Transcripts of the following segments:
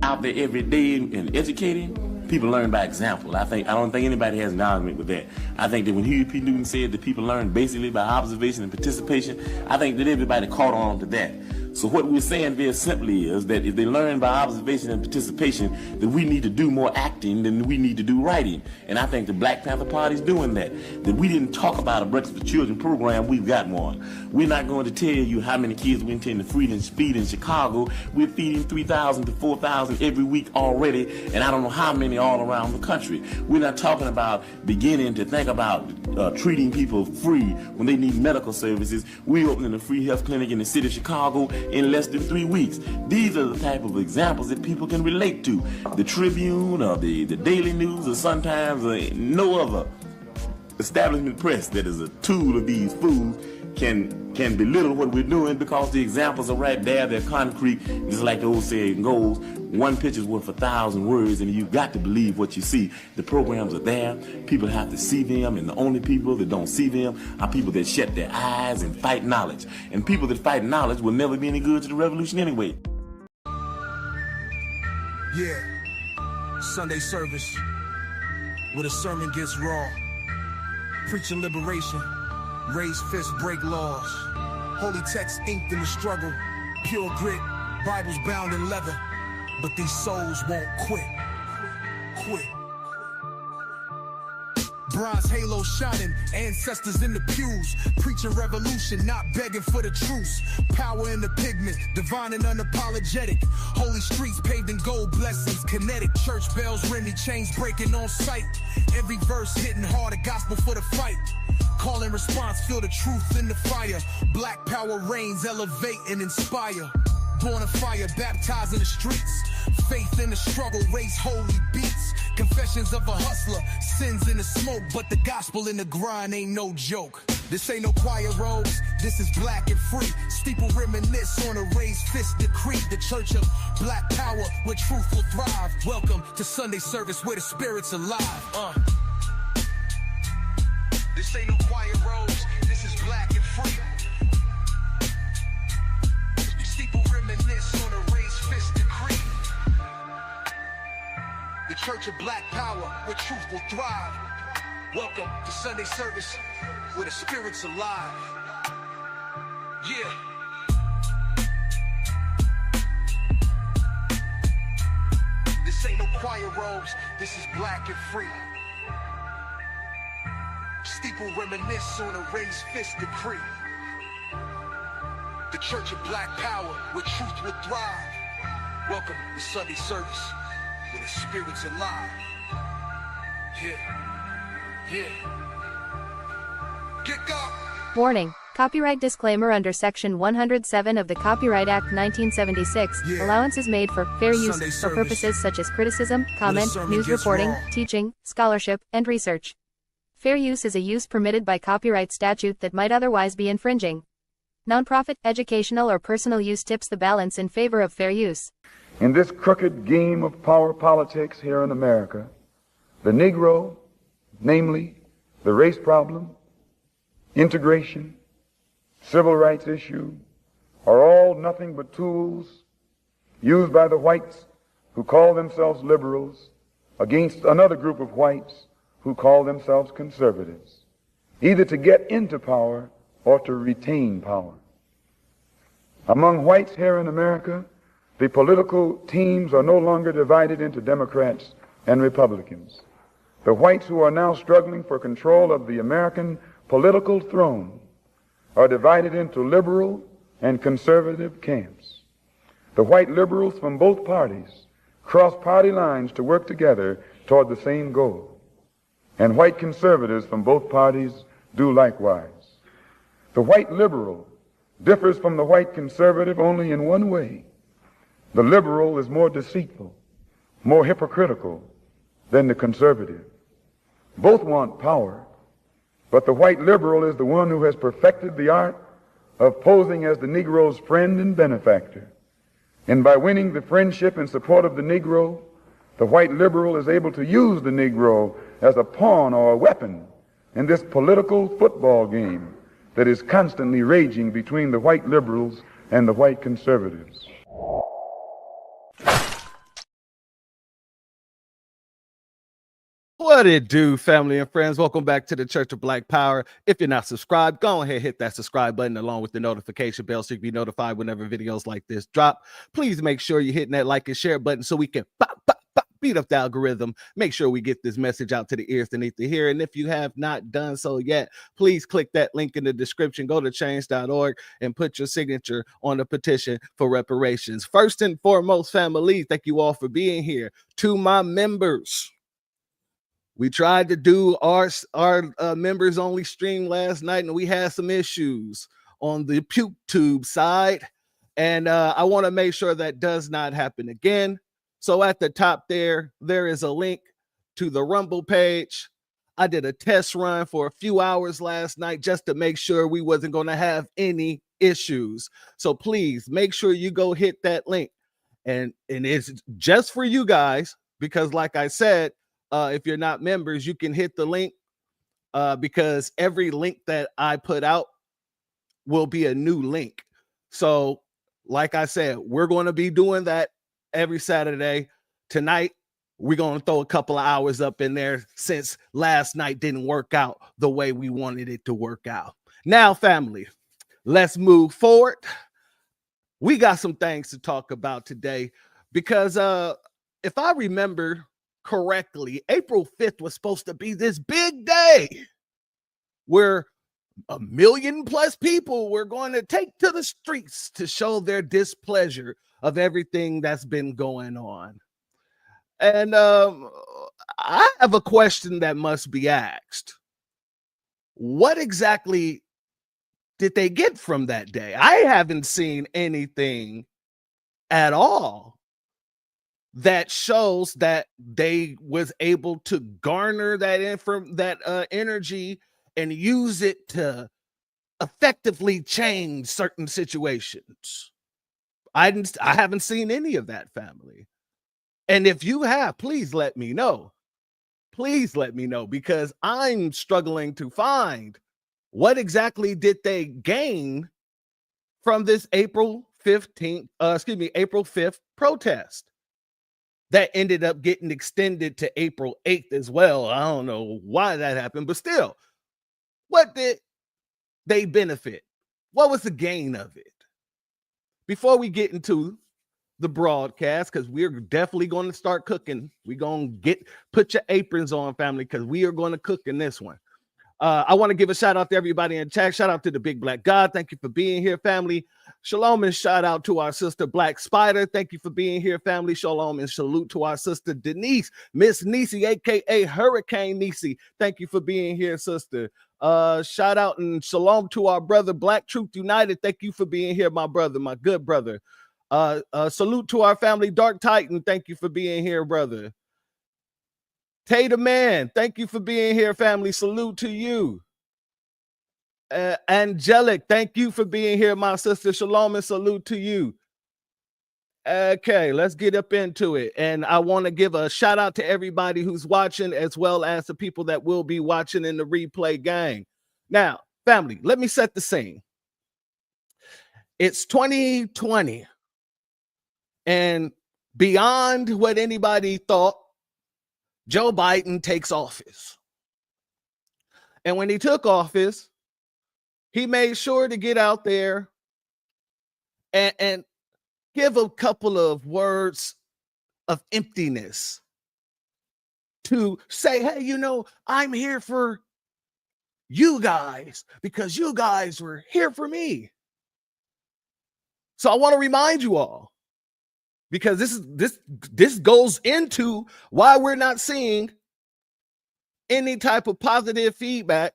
out there every day and educating, people learn by example. I don't think anybody has an argument with that. I think that when Huey P. Newton said that people learn basically by observation and participation, I think that everybody caught on to that. So what we're saying very simply is that if they learn by observation and participation, that we need to do more acting than we need to do writing. And I think the Black Panther Party is doing that. That we didn't talk about a Breakfast for Children program, we've got one. We're not going to tell you how many kids we intend to feed in Chicago. We're feeding 3,000 to 4,000 every week already, and I don't know how many all around the country. We're not talking about beginning to think about treating people free when they need medical services. We're opening a free health clinic in the city of Chicago in less than 3 weeks. These are the type of examples that people can relate to. The Tribune or the Daily News or sometimes no other establishment press that is a tool of these fools can belittle what we're doing, because the examples are right there. They're concrete. Just like the old saying goes, one picture's worth 1,000 words, and you've got to believe what you see. The programs are there. People have to see them, and the only people that don't see them are people that shut their eyes and fight knowledge. And people that fight knowledge will never be any good to the revolution anyway. Yeah, Sunday service, where the sermon gets raw. Preaching liberation, raise fists, break laws. Holy text inked in the struggle, pure grit, Bibles bound in leather. But these souls won't quit. Bronze halo shining, ancestors in the pews, preaching revolution, not begging for the truce. Power in the pigment, divine and unapologetic. Holy streets paved in gold blessings, kinetic. Church bells ringing, chains breaking on sight. Every verse hitting hard, a gospel for the fight. Call and response, feel the truth in the fire. Black power reigns, elevate and inspire. Born of fire, baptized in the streets. Faith in the struggle, raise holy beats. Confessions of a hustler, sins in the smoke. But the gospel in the grind ain't no joke. This ain't no choir robes, this is black and free. Steeple reminisce on a raised fist decree. The church of black power, where truth will thrive. Welcome to Sunday service, where the spirit's alive. This ain't no choir robes, this is black and free. Steeple reminisce on a raised fist decree. The church of black power, where truth will thrive. Welcome to Sunday service, where the spirit's alive. Yeah. This ain't no choir robes, this is black and free. Steeple reminisce on a raised fist decree. The church of black power, where truth will thrive. Welcome to Sunday service, where the spirit's alive. Yeah. Get up! Warning. Copyright disclaimer under Section 107 of the Copyright Act 1976. Yeah. Allowance is made for fair use Sunday for service. purposes such as criticism, comment, sermon news gets reporting, raw. teaching, scholarship, and research. Fair use is a use permitted by copyright statute that might otherwise be infringing. Nonprofit, educational, or personal use tips the balance in favor of fair use. In this crooked game of power politics here in America, the Negro, namely the race problem, integration, civil rights issue, are all nothing but tools used by the whites who call themselves liberals against another group of whites who call themselves conservatives, either to get into power or to retain power. Among whites here in America, the political teams are no longer divided into Democrats and Republicans. The whites who are now struggling for control of the American political throne are divided into liberal and conservative camps. The white liberals from both parties cross party lines to work together toward the same goal. And white conservatives from both parties do likewise. The white liberal differs from the white conservative only in one way. The liberal is more deceitful, more hypocritical than the conservative. Both want power, but the white liberal is the one who has perfected the art of posing as the Negro's friend and benefactor. And by winning the friendship and support of the Negro, the white liberal is able to use the Negro as a pawn or a weapon in this political football game that is constantly raging between the white liberals and the white conservatives. What it do, family and friends? Welcome back to the Church of Black Power. If you're not subscribed, go ahead, hit that subscribe button along with the notification bell so you can be notified whenever videos like this drop. Please make sure you're hitting that like and share button so we can beat up the algorithm. Make sure we get this message out to the ears that need to hear. And if you have not done so yet, please click that link in the description. Go to change.org and put your signature on the petition for reparations. First and foremost, family, thank you all for being here. To my members, we tried to do our members only stream last night, and we had some issues on the PukeTube side. And I want to make sure that does not happen again. So at the top there is a link to the Rumble page. I did a test run for a few hours last night just to make sure we wasn't going to have any issues. So please make sure you go hit that link. And it's just for you guys, because like I said, if you're not members, you can hit the link because every link that I put out will be a new link. So like I said, we're going to be doing that every Saturday. Tonight, we're going to throw a couple of hours up in there since last night didn't work out the way we wanted it to work out. Now, family, let's move forward. We got some things to talk about today because if I remember correctly, April 5th was supposed to be this big day where 1 million plus people were going to take to the streets to show their displeasure of everything that's been going on. And I have a question that must be asked. What exactly did they get from that day? I haven't seen anything at all that shows that they was able to garner that energy and use it to effectively change certain situations. I haven't seen any of that, family. And if you have, please let me know. Please let me know, because I'm struggling to find what exactly did they gain from this April 5th protest that ended up getting extended to April 8th as well. I don't know why that happened, but still, what did they benefit? What was the gain of it? Before we get into the broadcast, because we're definitely going to start cooking. We're going to put your aprons on, family, because we are going to cook in this one. I want to give a shout out to everybody in chat. Shout out to the Big Black God. Thank you for being here, family. Shalom and shout out to our sister Black Spider. Thank you for being here, family. Shalom and salute to our sister Denise, Miss Nisi, aka Hurricane Nisi. Thank you for being here, sister. Shout out and shalom to our brother Black Truth United. Thank you for being here, my brother, my good brother. Salute to our family Dark Titan. Thank you for being here, brother. Tater Man, thank you for being here, family. Salute to you. Angelic, thank you for being here, my sister. Shalom and salute to you. Okay, let's get up into it. And I want to give a shout out to everybody who's watching, as well as the people that will be watching in the replay gang. Now, family, let me set the scene. It's 2020. And beyond what anybody thought, Joe Biden takes office. And when he took office, he made sure to get out there and give a couple of words of emptiness to say, hey, you know, I'm here for you guys because you guys were here for me. So I want to remind you all, because this goes into why we're not seeing any type of positive feedback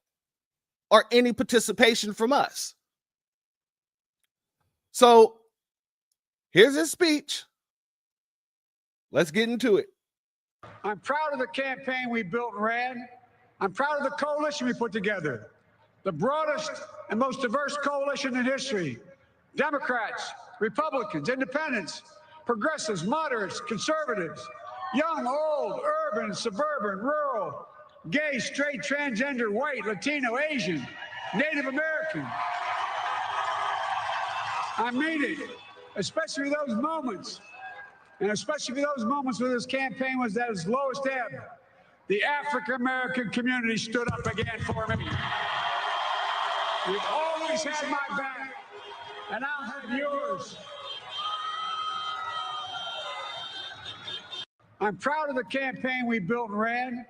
or any participation from us. So here's his speech. Let's get into it. I'm proud of the campaign we built and ran. I'm proud of the coalition we put together, the broadest and most diverse coalition in history. Democrats, Republicans, independents, progressives, moderates, conservatives, young, old, urban, suburban, rural, gay, straight, transgender, white, Latino, Asian, Native American. I mean it, especially those moments, and especially those moments where this campaign was at its lowest ebb. the African American community stood up again for me. You've always had my back, and I'll have yours. I'm proud of the campaign we built and ran.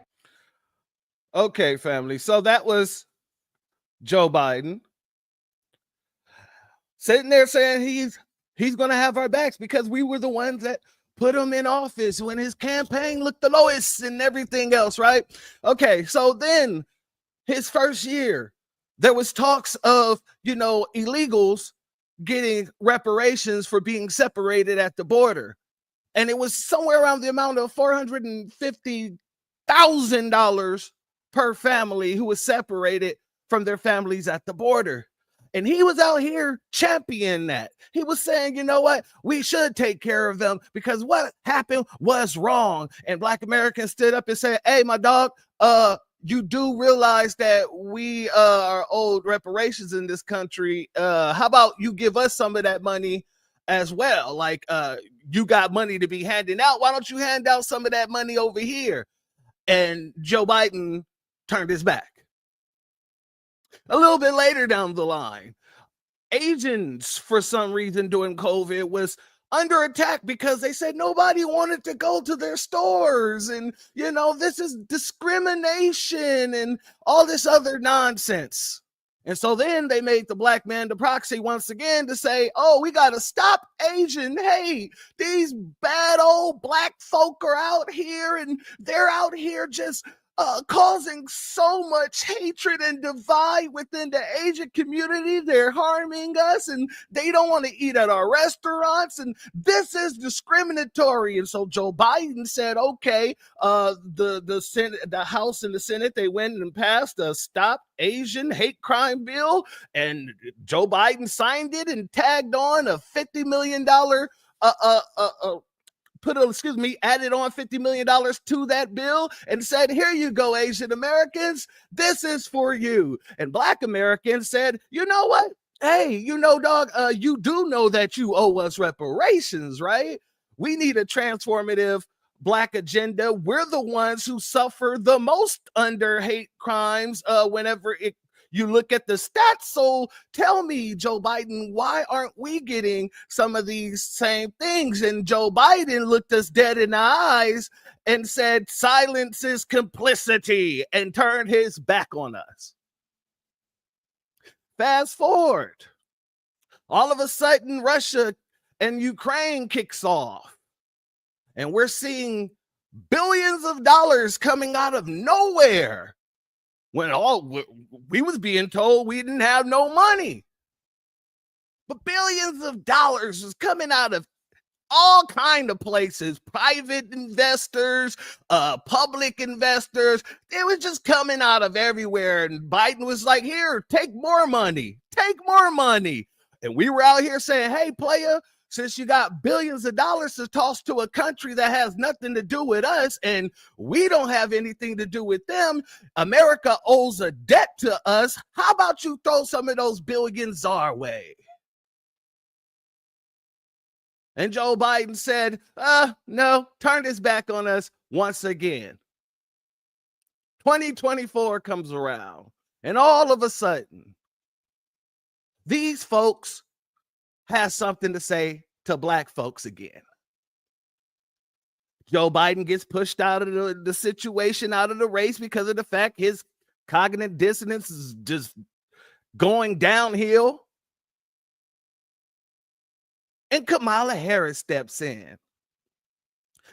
Okay, family. So that was Joe Biden sitting there saying he's going to have our backs because we were the ones that put him in office when his campaign looked the lowest and everything else, right? Okay, so then his first year, there was talks of, illegals getting reparations for being separated at the border. And it was somewhere around the amount of $450,000 per family who was separated from their families at the border. And he was out here championing that. He was saying, you know what? We should take care of them because what happened was wrong. And Black Americans stood up and said, hey, my dog, you do realize that we are owed reparations in this country. How about you give us some of that money as well? Like, you got money to be handing out. Why don't you hand out some of that money over here? And Joe Biden turned his back. A little bit later down the line, Asians, for some reason during COVID, was under attack because they said nobody wanted to go to their stores. And, this is discrimination and all this other nonsense. And so then they made the black man the proxy once again to say, oh, we got to stop Asian hate. These bad old black folk are out here and they're out here just causing so much hatred and divide within the Asian community. They're harming us and they don't want to eat at our restaurants. And this is discriminatory. And so Joe Biden said, okay, the Senate, the House and the Senate, they went and passed a Stop Asian Hate Crime bill. And Joe Biden signed it and tagged on a $50 million added on $50 million to that bill and said, here you go, Asian Americans, this is for you. And Black Americans said, you know what? Hey, dog, you do know that you owe us reparations, right? We need a transformative Black agenda. We're the ones who suffer the most under hate crimes whenever you look at the stats. So tell me, Joe Biden, why aren't we getting some of these same things? And Joe Biden looked us dead in the eyes and said, silence is complicity, and turned his back on us. Fast forward. All of a sudden, Russia and Ukraine kicks off. And we're seeing billions of dollars coming out of nowhere. When we was being told we didn't have no money. But billions of dollars was coming out of all kind of places, private investors, public investors. It was just coming out of everywhere. And Biden was like, here, take more money. And we were out here saying, hey, player, since you got billions of dollars to toss to a country that has nothing to do with us and we don't have anything to do with them, America owes a debt to us. How about you throw some of those billions our way? And Joe Biden said, no, turned his back on us once again. 2024 comes around, and all of a sudden, these folks has something to say to Black folks again. Joe Biden gets pushed out of the situation, out of the race, because of the fact his cognitive dissonance is just going downhill. And Kamala Harris steps in.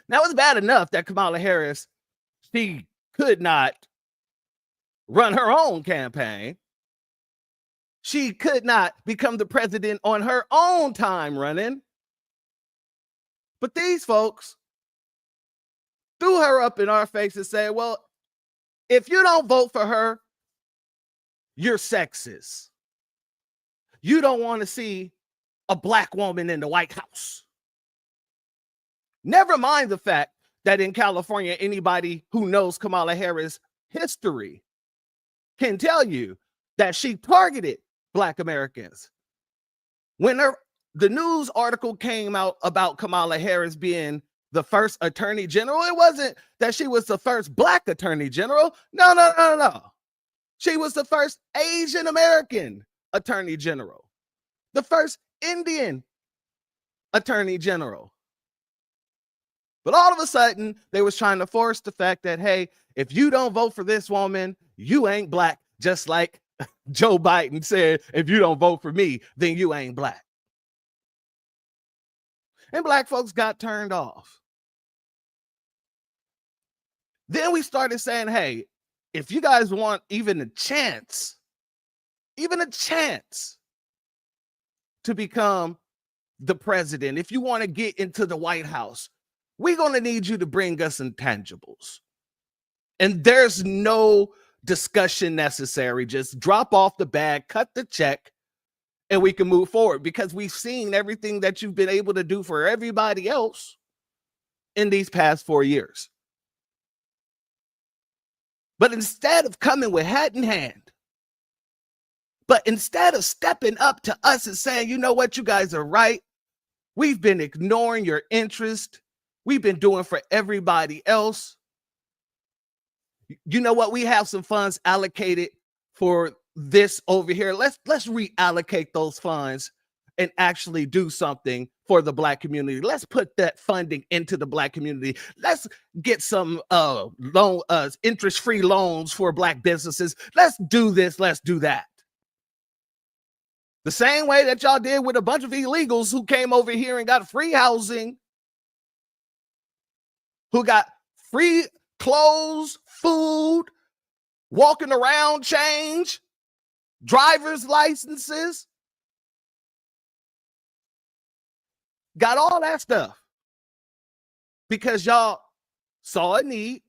Now, it's bad enough that Kamala Harris, she could not run her own campaign. She could not become the president on her own time running. But these folks threw her up in our face and said, well, if you don't vote for her, you're sexist. You don't want to see a Black woman in the White House. Never mind the fact that in California, anybody who knows Kamala Harris' history can tell you that she targeted Black Americans. When the news article came out about Kamala Harris being the first attorney general. It wasn't that she was the first black attorney general. No. She was the first Asian American attorney general, the first Indian attorney general. But all of a sudden, they was trying to force the fact that, hey, if you don't vote for this woman, you ain't black. Just like Joe Biden said, if you don't vote for me, then you ain't black. And black folks got turned off. Then we started saying, hey, if you guys want even a chance to become the president, if you want to get into the White House, we're going to need you to bring us intangibles. And there's no discussion necessary. Just drop off the bag, cut the check, and we can move forward, because we've seen everything that you've been able to do for everybody else in these past 4 years. But instead of coming with hat in hand, but instead of stepping up to us and saying, you know what, you guys are right, we've been ignoring your interest, we've been doing for everybody else. You know what, we have some funds allocated for this over here. Let's reallocate those funds and actually do something for the black community. Let's put that funding into the black community. Let's get some interest-free loans for black businesses. Let's do this, let's do that. The same way that y'all did with a bunch of illegals who came over here and got free housing, who got free clothes, food, walking around change, driver's licenses, got all that stuff because y'all saw a need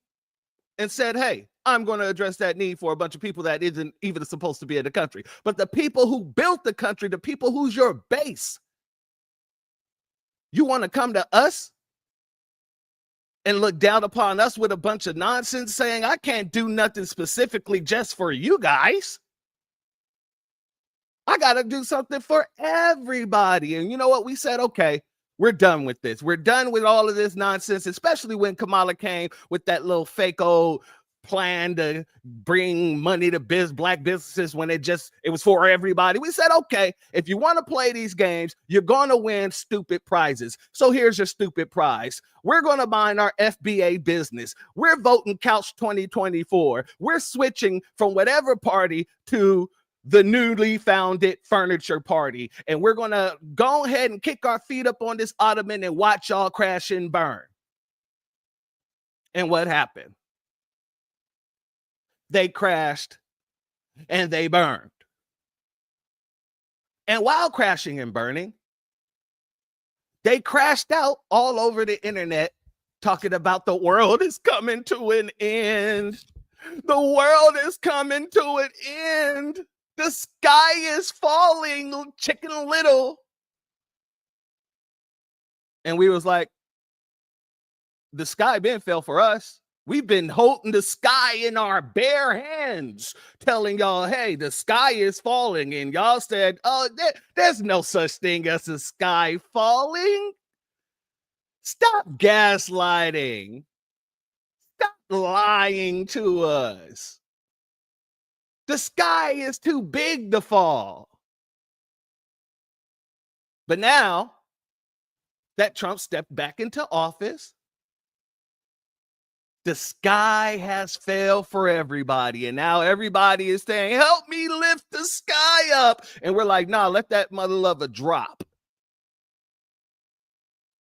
and said, hey, I'm going to address that need for a bunch of people that isn't even supposed to be in the country. But the people who built the country, the people who's your base, you want to come to us and look down upon us with a bunch of nonsense saying, I can't do nothing specifically just for you guys. I got to do something for everybody. And you know what? We said, okay, we're done with this. We're done with all of this nonsense, especially when Kamala came with that little fake old plan to bring money to black businesses when it was for everybody. We said, okay, if you want to play these games, you're going to win stupid prizes. So here's your stupid prize. We're going to mind our FBA business. We're voting Couch 2024. We're switching from whatever party to the newly founded furniture party. And we're going to go ahead and kick our feet up on this ottoman and watch y'all crash and burn. And what happened? They crashed and they burned. And while crashing and burning, they crashed out all over the internet talking about the world is coming to an end. The world is coming to an end. The sky is falling, Chicken Little. And we was like, the sky been fell for us. We've been holding the sky in our bare hands, telling y'all, hey, the sky is falling. And y'all said, oh, there's no such thing as the sky falling. Stop gaslighting. Stop lying to us. The sky is too big to fall. But now that Trump stepped back into office, the sky has fell for everybody. And now everybody is saying, help me lift the sky up. And we're like, nah, let that mother lover drop.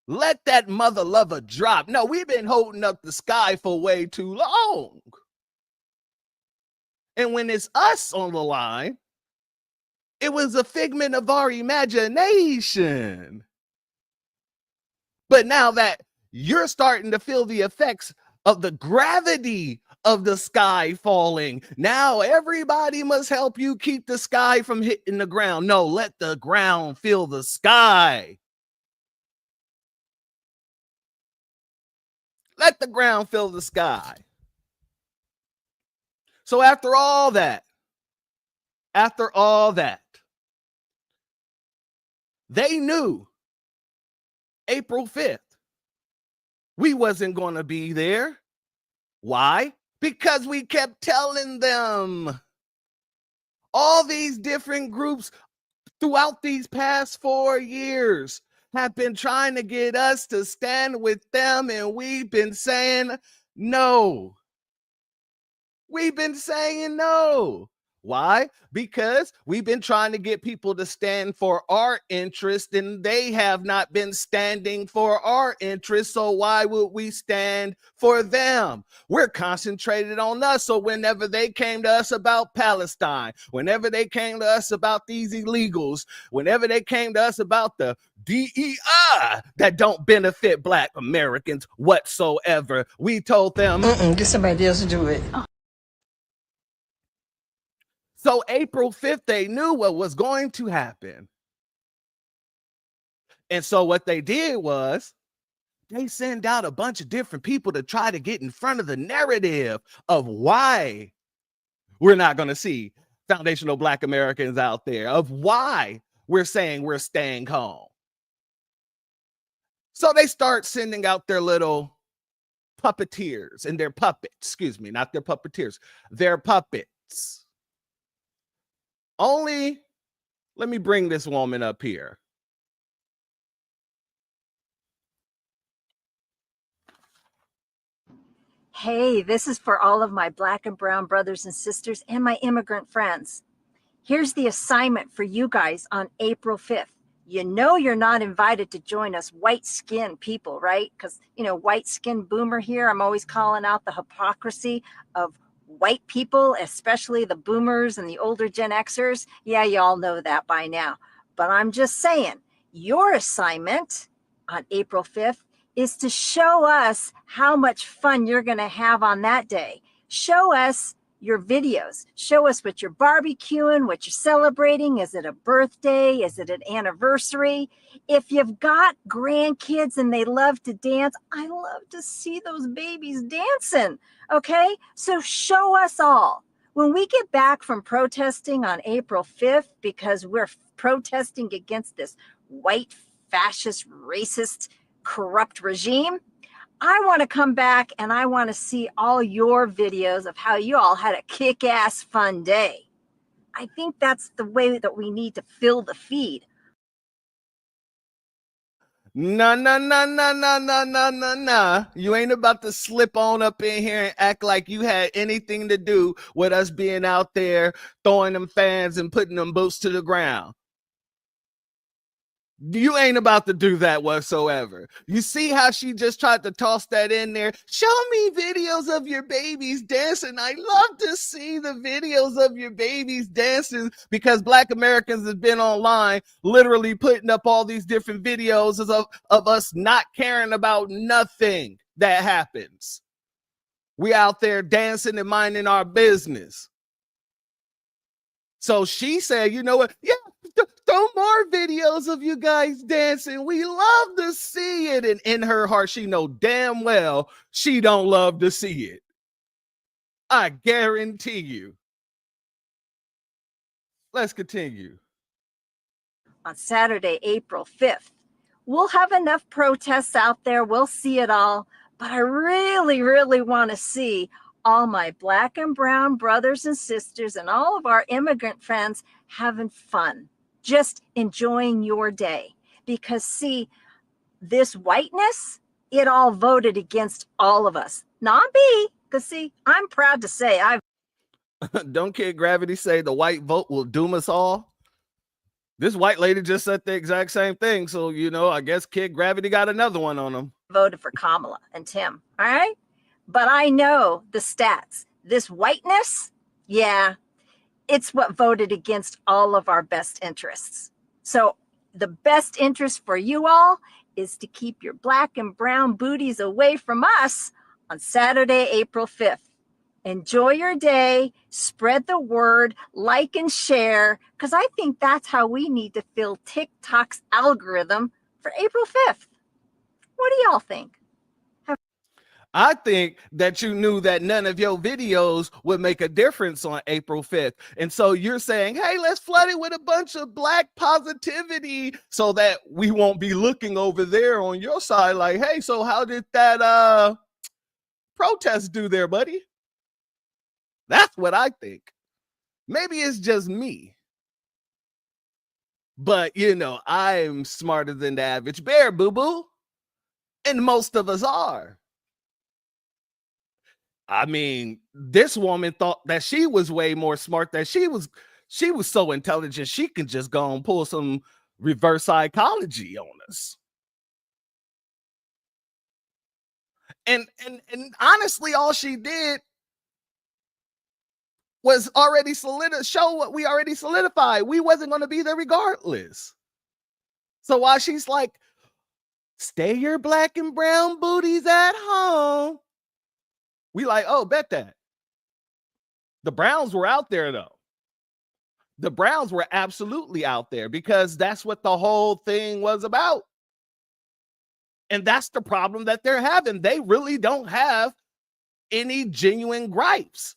Let that mother lover drop. No, we've been holding up the sky for way too long. And when it's us on the line, it was a figment of our imagination. But now that you're starting to feel the effects of the gravity of the sky falling, now everybody must help you keep the sky from hitting the ground. No, let the ground feel the sky. Let the ground feel the sky. So after all that, they knew April 5th We wasn't going to be there. Why? Because we kept telling them. All these different groups throughout these past 4 years have been trying to get us to stand with them, and we've been saying no. We've been saying no. Why? Because we've been trying to get people to stand for our interest, and they have not been standing for our interest. So why would we stand for them? We're concentrated on us. So whenever they came to us about Palestine, whenever they came to us about these illegals, whenever they came to us about the DEI that don't benefit Black Americans whatsoever, we told them, get somebody else to do it. So April 5th, they knew what was going to happen. And so what they did was they sent out a bunch of different people to try to get in front of the narrative of why we're not going to see foundational Black Americans out there, of why we're saying we're staying home. So they start sending out their little puppeteers and their puppets, not their puppeteers, their puppets. Only, let me bring this woman up here. Hey, this is for all of my Black and brown brothers and sisters and my immigrant friends. Here's the assignment for you guys on April 5th. You know you're not invited to join us white-skinned people, right? Because, white-skinned boomer here, I'm always calling out the hypocrisy of white people, especially the boomers and the older Gen Xers. Yeah, you all know that by now. But I'm just saying, your assignment on April 5th is to show us how much fun you're going to have on that day. Show us your videos. Show us what you're barbecuing, what you're celebrating. Is it a birthday? Is it an anniversary? If you've got grandkids and they love to dance, I love to see those babies dancing. Okay? So show us all. When we get back from protesting on April 5th, because we're protesting against this white, fascist, racist, corrupt regime, I want to come back and I want to see all your videos of how you all had a kick-ass fun day. I think that's the way that we need to fill the feed. No. You ain't about to slip on up in here and act like you had anything to do with us being out there throwing them fans and putting them boots to the ground. You ain't about to do that whatsoever. You see how she just tried to toss that in there? Show me videos of your babies dancing. I love to see the videos of your babies dancing, because Black Americans have been online literally putting up all these different videos of us not caring about nothing that happens. We out there dancing and minding our business. So she said, you know what? Yeah, throw more videos of you guys dancing. We love to see it. And in her heart, she know damn well she don't love to see it. I guarantee you. Let's continue. On Saturday, April 5th, we'll have enough protests out there. We'll see it all. But I really, really want to see all my Black and brown brothers and sisters and all of our immigrant friends having fun, just enjoying your day. Because see, this whiteness, it all voted against all of us, not me. Because see, I'm proud to say I've Don't Kid Gravity say the white vote will doom us all? This white lady just said the exact same thing. So, I guess Kid Gravity got another one on him. voted for Kamala and Tim. All right. But I know the stats. This whiteness, yeah, it's what voted against all of our best interests. So the best interest for you all is to keep your Black and brown booties away from us on Saturday, April 5th. Enjoy your day, spread the word, like and share, because I think that's how we need to fill TikTok's algorithm for April 5th. What do y'all think? I think that you knew that none of your videos would make a difference on April 5th. And so you're saying, hey, let's flood it with a bunch of black positivity so that we won't be looking over there on your side like, hey, so how did that protest do there, buddy? That's what I think. Maybe it's just me. But, you know, I'm smarter than the average bear, boo-boo. And most of us are. I mean, this woman thought that she was way more smart, that she was so intelligent, she can just go and pull some reverse psychology on us. And honestly, all she did was already show what we already solidified. We wasn't going to be there regardless. So while she's like, stay your black and brown booties at home, we like, oh, bet that. The Browns were out there, though. The Browns were absolutely out there because that's what the whole thing was about. And that's the problem that they're having. They really don't have any genuine gripes.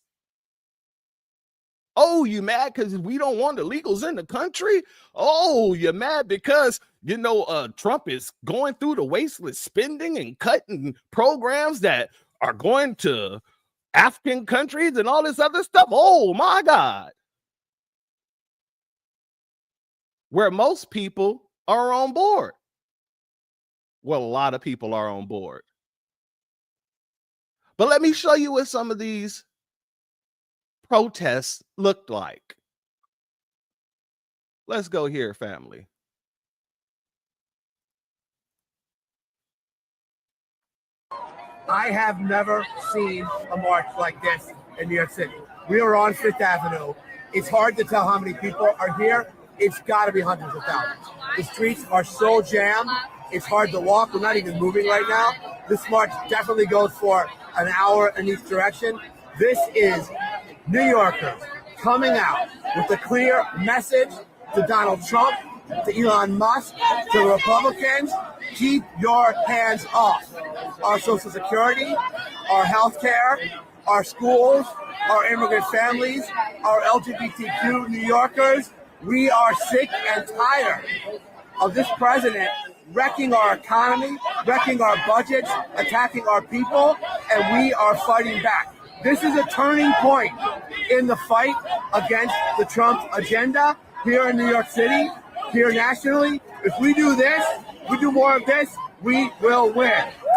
Oh, you mad because we don't want illegals in the country? Oh, you're mad because, you know, Trump is going through the wasteless spending and cutting programs that are going to African countries and all this other stuff. Oh, my God. Where most people are on board. Well, a lot of people are on board. But let me show you what some of these protests looked like. Let's go here, family. I have never seen a march like this in New York City. We are on Fifth Avenue. It's hard to tell how many people are here. It's got to be hundreds of thousands. The streets are so jammed. It's hard to walk. We're not even moving right now. This march definitely goes for an hour in each direction. This is New Yorkers coming out with a clear message to Donald Trump, to Elon Musk, to Republicans. Keep your hands off our Social Security, our health care, our schools, our immigrant families, our LGBTQ New Yorkers. We are sick and tired of this president wrecking our economy, wrecking our budgets, attacking our people, and we are fighting back. This is a turning point in the fight against the Trump agenda here in New York City, here nationally. If we do this, we do more of this, we will win.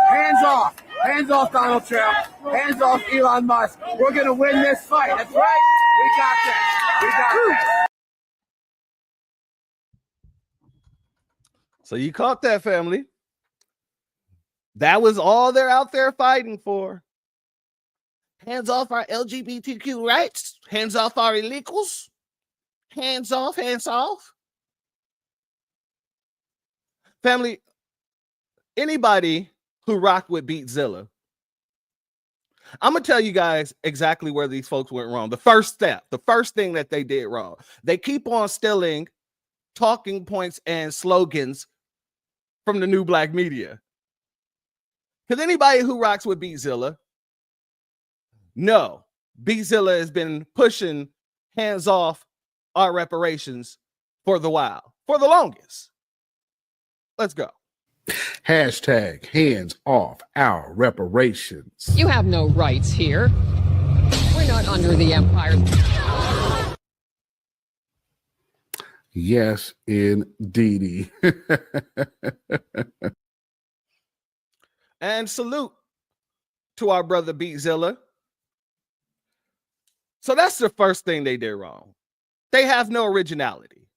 Hands off Donald Trump, hands off Elon Musk. We're going to win this fight. That's right. We got this. We got this. So you caught that, family. That was all they're out there fighting for. Hands off our LGBTQ rights. Hands off our illegals. Hands off, hands off. Family, anybody who rocked with Beatzilla, I'm going to tell you guys exactly where these folks went wrong. The first step, the first thing that they did wrong. They keep on stealing talking points and slogans from the new black media. Because anybody who rocks with Beatzilla, no, Beatzilla has been pushing hands off our reparations for the longest. Let's go. Hashtag hands off our reparations. You have no rights here. We're not under the empire. Yes, indeedy. And salute to our brother Beatzilla. So that's the first thing they did wrong. They have no originality.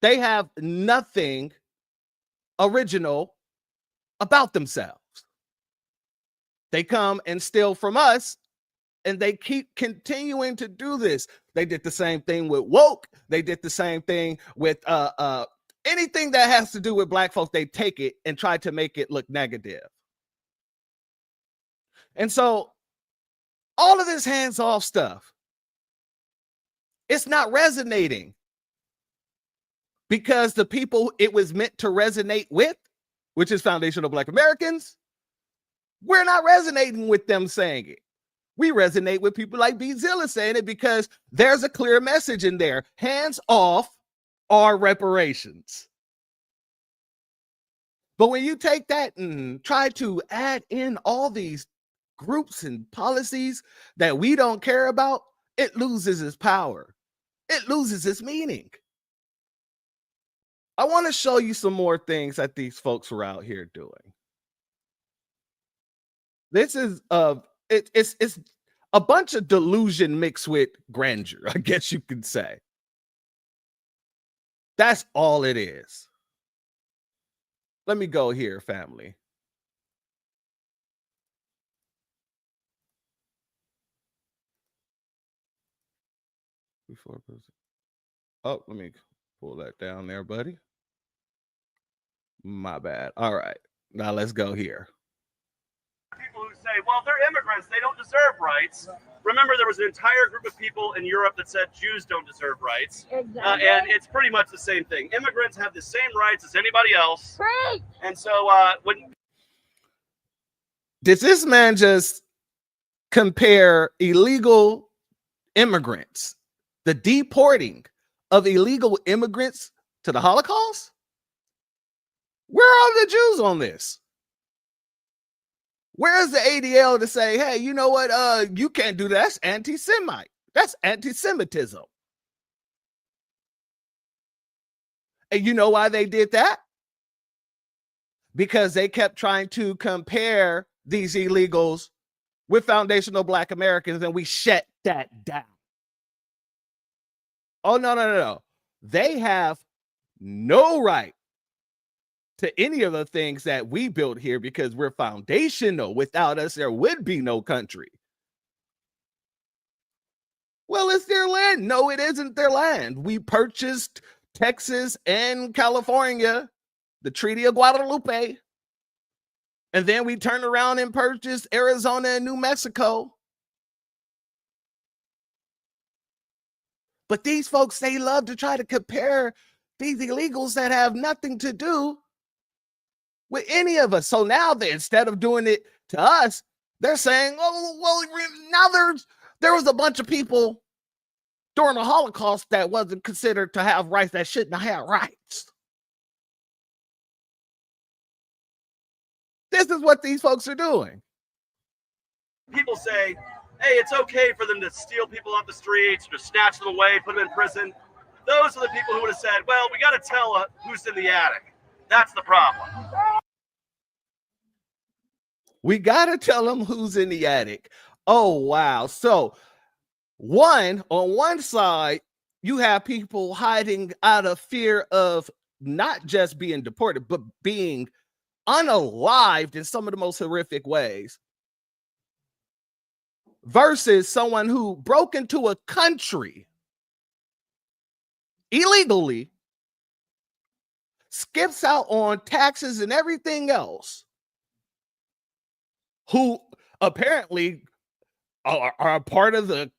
They have nothing original about themselves. They come and steal from us, and they keep continuing to do this. They did the same thing with woke. They did the same thing with anything that has to do with black folks. They take it and try to make it look negative. And so all of this hands-off stuff, it's not resonating because the people it was meant to resonate with, which is foundational Black Americans, We're not resonating with them saying it. We resonate with people like B. Zilla saying it because there's a clear message in there. Hands off our reparations. But when you take that and try to add in all these groups and policies that we don't care about, it loses its power. It loses its meaning. I want to show you some more things that these folks are out here doing. This is it's a bunch of delusion mixed with grandeur, I guess you could say. That's all it is. Let me go here, family. Oh, let me pull that down there, buddy. My bad. All right. Now let's go here. People who say, well, they're immigrants, they don't deserve rights. Remember, there was an entire group of people in Europe that said Jews don't deserve rights. Exactly. And it's pretty much the same thing. Immigrants have the same rights as anybody else. Right. And so when... Did this man just compare illegal immigrants, the deporting of illegal immigrants, to the Holocaust? Where are the Jews on this? Where's the ADL to say, hey, you know what? You can't do that. That's anti-Semite. That's anti-Semitism. And you know why they did that? Because they kept trying to compare these illegals with foundational Black Americans, and we shut that down. Oh, no. They have no right to any of the things that we built here because we're foundational. Without us, there would be no country. Well, it's their land. No, it isn't their land. We purchased Texas and California, the Treaty of Guadalupe, and then we turned around and purchased Arizona and New Mexico. But these folks, they love to try to compare these illegals that have nothing to do with any of us. So now they, instead of doing it to us, they're saying, oh, well, now there was a bunch of people during the Holocaust that wasn't considered to have rights, that shouldn't have had rights. This is what these folks are doing. People say, hey, it's okay for them to steal people off the streets, or to snatch them away, put them in prison. Those are the people who would have said, well, we got to tell who's in the attic. That's the problem. We got to tell them who's in the attic. Oh, wow. So on one side, you have people hiding out of fear of not just being deported, but being unalived in some of the most horrific ways, versus someone who broke into a country illegally, skips out on taxes and everything else, who apparently are a part of the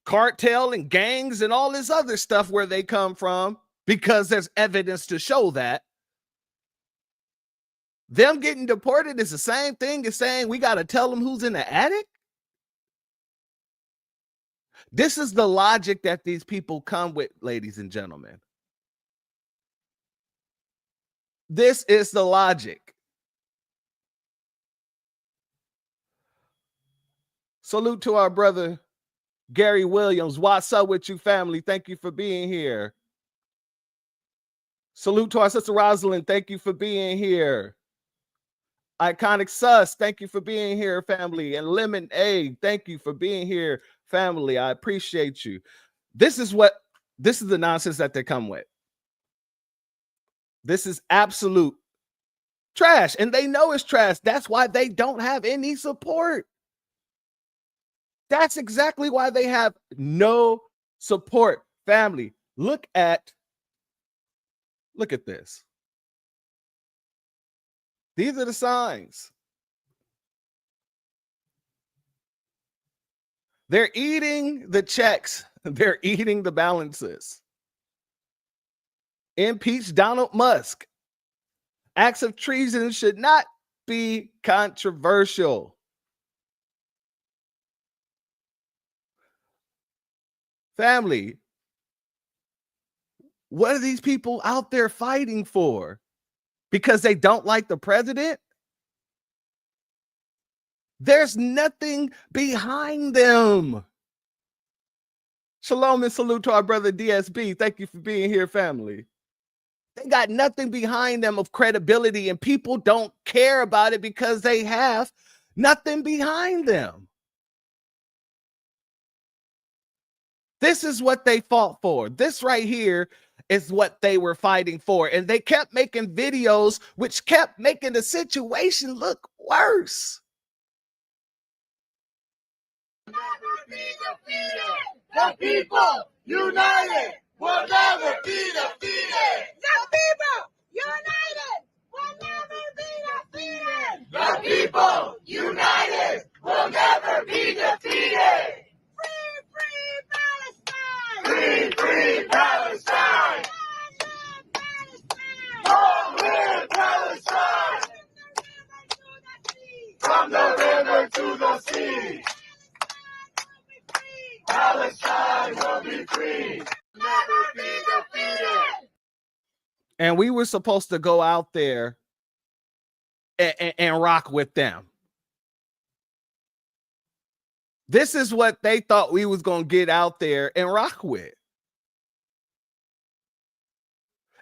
cartel and gangs and all this other stuff where they come from, because there's evidence to show that. Them getting deported is the same thing as saying we got to tell them who's in the attic. This is the logic that these people come with, ladies and gentlemen. This is the logic. Salute to our brother, Gary Williams. What's up with you, family? Thank you for being here. Salute to our sister Rosalind. Thank you for being here. Iconic Sus, thank you for being here, family. And Lemon A, thank you for being here, family. I appreciate you. This is the nonsense that they come with. This is absolute trash, and they know it's trash. That's why they don't have any support. That's exactly why they have no support, family. Look at this. These are the signs. They're eating the checks. They're eating the balances. Impeach Donald Musk. Acts of treason should not be controversial. Family, what are these people out there fighting for? Because they don't like the president? There's nothing behind them. Shalom and salute to our brother DSB. Thank you for being here, family. They got nothing behind them of credibility, and people don't care about it because they have nothing behind them. This is what they fought for. This right here is what they were fighting for. And they kept making videos which kept making the situation look worse. The people united will never be defeated. The people united will never be defeated. The people united will never be defeated. Free, free Palestine! Long live Palestine! From the river to the sea, Palestine will be free, never be defeated. And we were supposed to go out there and rock with them. This is what they thought we was going to get out there and rock with.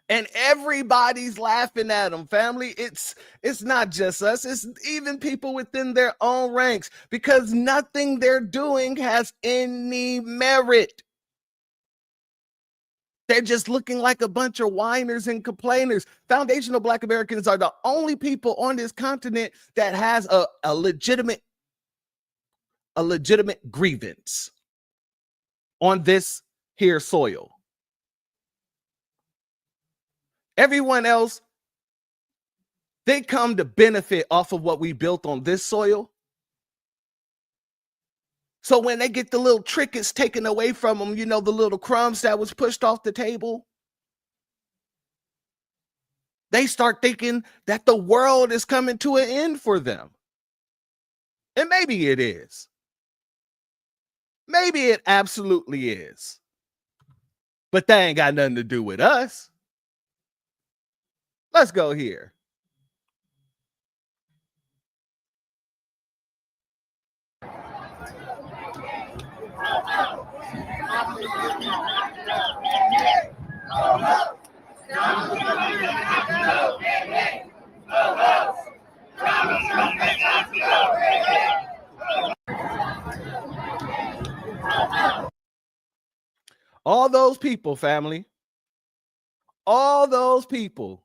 And everybody's laughing at them, family. It's not just us. It's even people within their own ranks, because nothing they're doing has any merit. They're just looking like a bunch of whiners and complainers. Foundational Black Americans are the only people on this continent that has a legitimate grievance on this here soil. Everyone else, they come to benefit off of what we built on this soil. So when they get the little trinkets taken away from them, you know, the little crumbs that was pushed off the table, they start thinking that the world is coming to an end for them. And maybe it is. Maybe it absolutely is. But that ain't got nothing to do with us. Let's go here. All those people, family, all those people,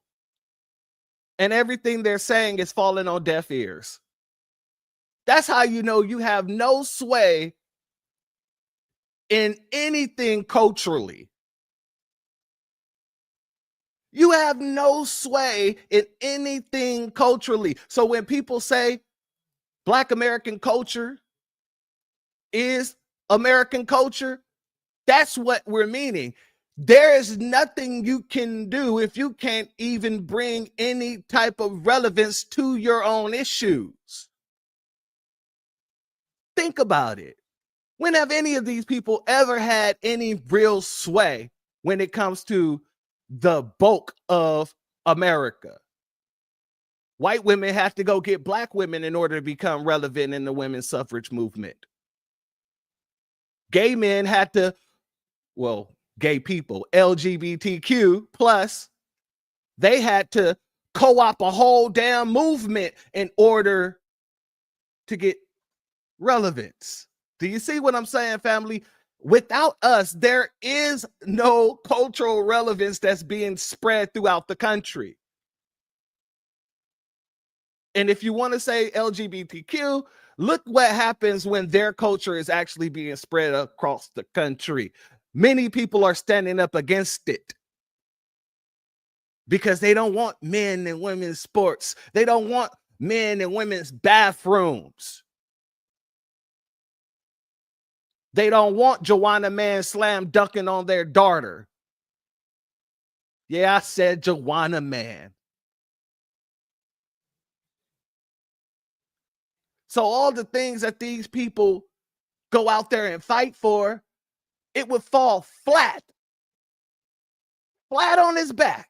and everything they're saying is falling on deaf ears. That's how you know you have no sway in anything culturally. You have no sway in anything culturally. So when people say Black American culture is American culture, that's what we're meaning. There is nothing you can do if you can't even bring any type of relevance to your own issues. Think about it. When have any of these people ever had any real sway when it comes to the bulk of America? White women have to go get Black women in order to become relevant in the women's suffrage movement. Gay men had to, well, gay people, LGBTQ plus, they had to co-op a whole damn movement in order to get relevance. Do you see what I'm saying, family? Without us, there is no cultural relevance that's being spread throughout the country. And if you want to say LGBTQ, look what happens when their culture is actually being spread across the country. Many people are standing up against it because they don't want men and women's sports. They don't want men and women's bathrooms. They don't want Joanna Man slam dunking on their daughter. Yeah, I said Joanna Man. So all the things that these people go out there and fight for, it would fall flat on his back,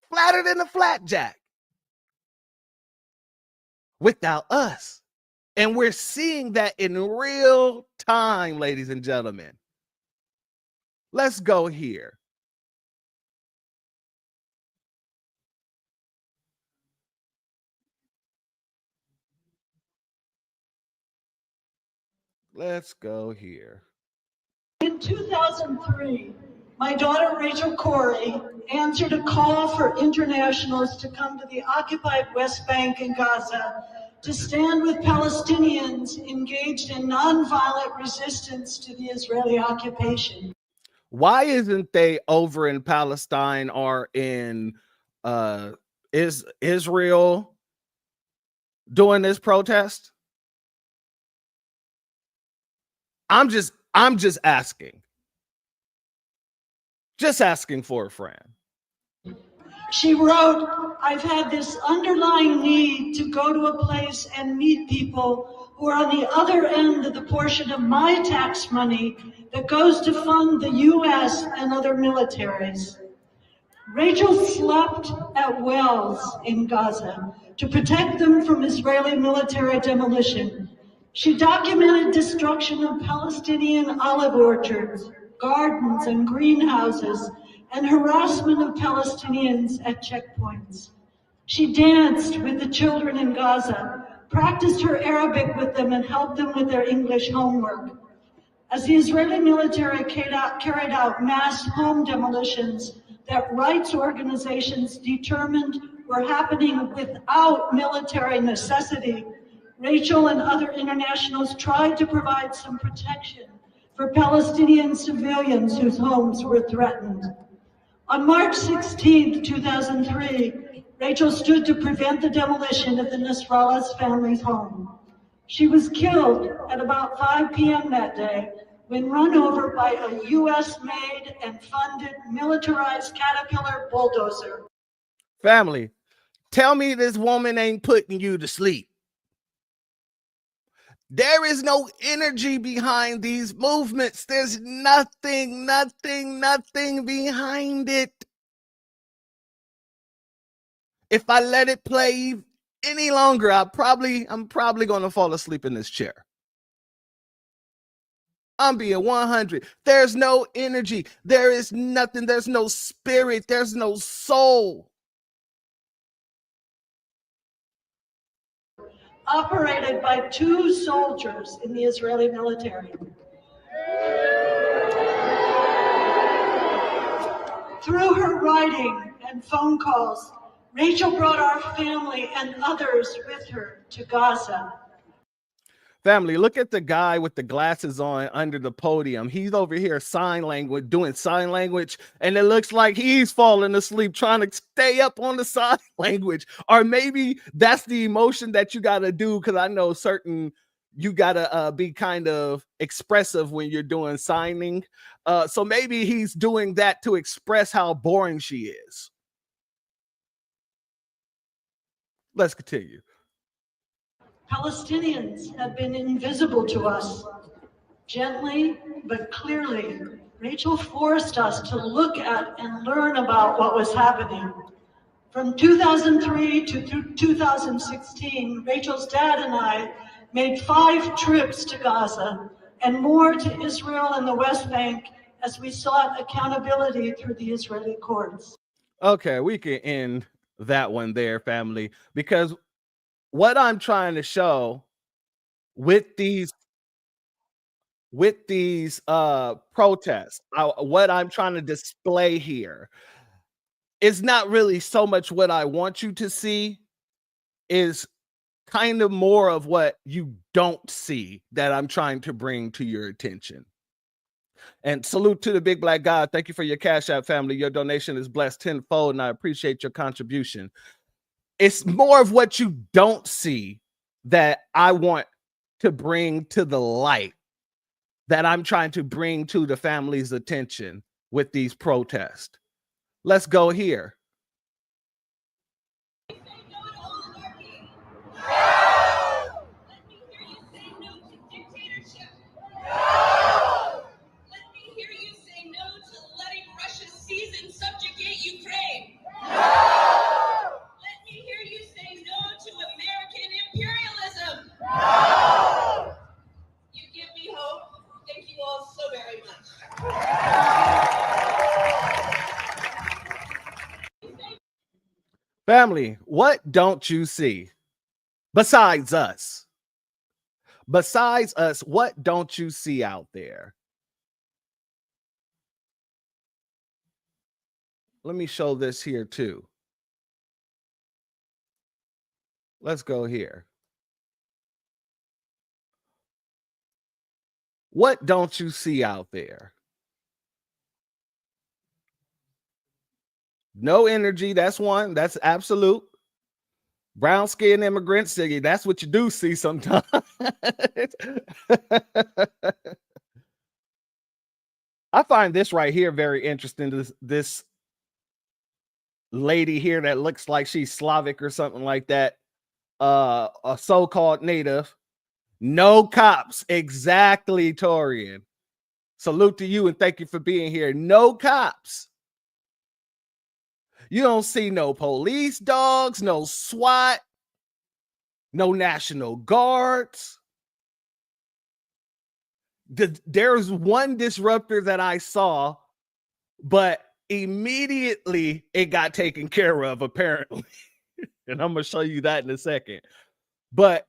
flatter than a flapjack without us. And we're seeing that in real time, ladies and gentlemen. Let's go here. Let's go here. In 2003, my daughter Rachel Corey answered a call for internationals to come to the occupied West Bank and Gaza to stand with Palestinians engaged in nonviolent resistance to the Israeli occupation. Why isn't they over in Palestine or in Israel doing this protest? I'm just asking. Just asking for a friend. She wrote, I've had this underlying need to go to a place and meet people who are on the other end of the portion of my tax money that goes to fund the U.S. and other militaries. Rachel slept at wells in Gaza to protect them from Israeli military demolition. She documented destruction of Palestinian olive orchards, gardens, and greenhouses, and harassment of Palestinians at checkpoints. She danced with the children in Gaza, practiced her Arabic with them, and helped them with their English homework. As the Israeli military carried out mass home demolitions that rights organizations determined were happening without military necessity, Rachel and other internationals tried to provide some protection for Palestinian civilians whose homes were threatened. On March 16, 2003, Rachel stood to prevent the demolition of the Nasrallah's family's home. She was killed at about 5 p.m. that day when run over by a U.S.-made and funded militarized Caterpillar bulldozer. Family, tell me this woman ain't putting you to sleep. There is no energy behind these movements. There's nothing behind it. If I let it play any longer, I'm probably going to fall asleep in this chair. I'm being 100. There's no energy. There is nothing. There's no spirit. There's no soul. Operated by 2 soldiers in the Israeli military. Through her writing and phone calls, Rachel brought our family and others with her to Gaza. Family, look at the guy with the glasses on under the podium. He's over here doing sign language, and it looks like he's falling asleep trying to stay up on the sign language. Or maybe that's the emotion that you got to do, because I know you got to be kind of expressive when you're doing signing. So maybe he's doing that to express how boring she is. Let's continue. Palestinians have been invisible to us. Gently but clearly, Rachel forced us to look at and learn about what was happening. From 2003 to 2016, Rachel's dad and I made 5 trips to Gaza and more to Israel and the West Bank as we sought accountability through the Israeli courts. Okay, we can end that one there, family, because what I'm trying to show with these protests, what I'm trying to display here is not really so much what I want you to see, is kind of more of what you don't see that I'm trying to bring to your attention. And salute to the big black God. Thank you for your Cash App, family. Your donation is blessed tenfold, and I appreciate your contribution. It's more of what you don't see that I want to bring to the light, that I'm trying to bring to the family's attention with these protests. Let's go here. Family, what don't you see? Besides us. Besides us, what don't you see out there? Let me show this here too. Let's go here. What don't you see out there? No energy, that's one. That's absolute. Brown skinned immigrants, that's what you do see sometimes. I find this right here very interesting. This lady here that looks like she's Slavic or something like that. A so-called native. No cops. Exactly, Torian. Salute to you and thank you for being here. No cops. You don't see no police dogs, no SWAT, no National Guards. There's one disruptor that I saw, but immediately it got taken care of, apparently. And I'm going to show you that in a second. But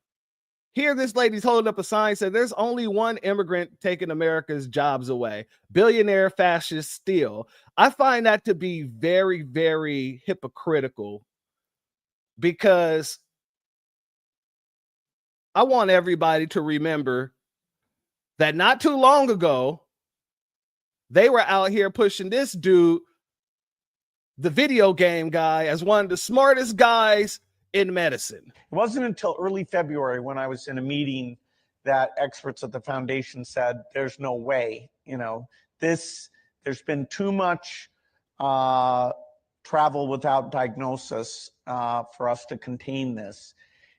here, this lady's holding up a sign said there's only one immigrant taking America's jobs away. Billionaire fascist steal. I find that to be very, very hypocritical because I want everybody to remember that not too long ago, they were out here pushing this dude, the video game guy, as one of the smartest guys in medicine. It wasn't until early February when I was in a meeting that experts at the foundation said, there's no way, there's been too much travel without diagnosis for us to contain this.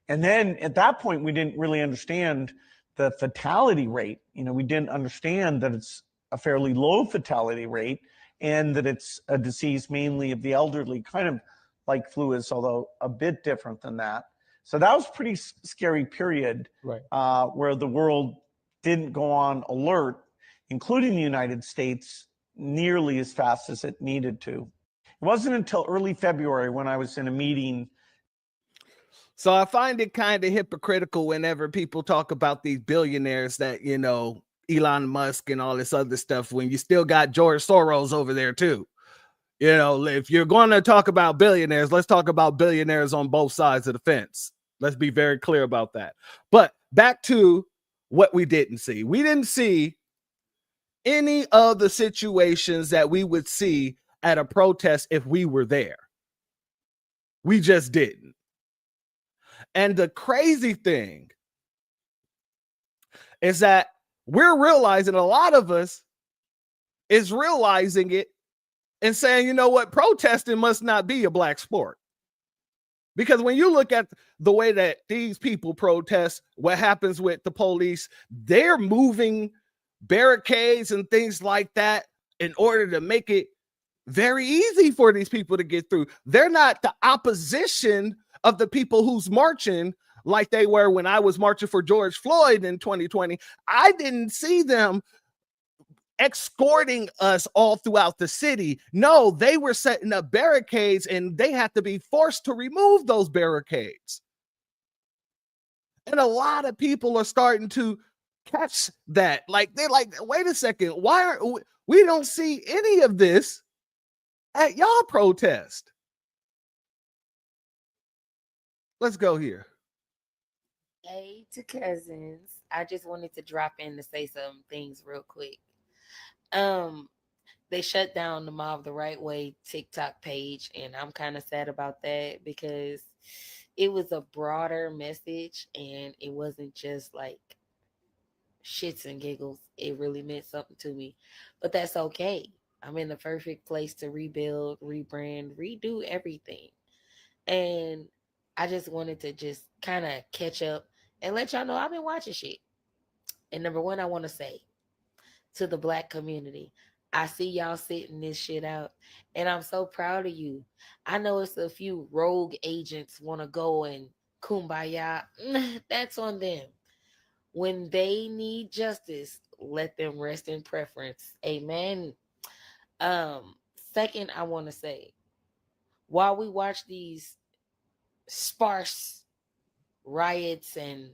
And then at that point, we didn't really understand the fatality rate. We didn't understand that it's a fairly low fatality rate and that it's a disease mainly of the elderly, kind of like flu is, although a bit different than that. So that was a pretty scary period, right, where the world didn't go on alert, including the United States, nearly as fast as it needed to. It wasn't until early February when I was in a meeting. So I find it kind of hypocritical whenever people talk about these billionaires that, Elon Musk and all this other stuff, when you still got George Soros over there too. If you're going to talk about billionaires, let's talk about billionaires on both sides of the fence. Let's be very clear about that. But back to what we didn't see. We didn't see any of the situations that we would see at a protest if we were there. We just didn't. And the crazy thing is that we're realizing, a lot of us is realizing it and saying, you know what, protesting must not be a black sport. Because when you look at the way that these people protest, what happens with the police, they're moving barricades and things like that in order to make it very easy for these people to get through. They're not the opposition of the people who's marching like they were when I was marching for George Floyd in 2020. I didn't see them escorting us all throughout the city. No, they were setting up barricades and they had to be forced to remove those barricades. And a lot of people are starting to catch that. Like, they're like, wait a second, why are we don't see any of this at y'all protest? Let's go here. Hey to cousins. I just wanted to drop in to say some things real quick. They shut down the Mob the Right Way TikTok page, and I'm kind of sad about that because it was a broader message and it wasn't just like shits and giggles. It really meant something to me. But that's okay. I'm in the perfect place to rebuild, rebrand, redo everything. And I just wanted to just kind of catch up and let y'all know I've been watching shit. And number one, I want to say to the black community, I see y'all sitting this shit out, and I'm so proud of you. I know it's a few rogue agents want to go and kumbaya. That's on them. When they need justice, let them rest in preference. Amen. Second, I want to say, while we watch these sparse riots and,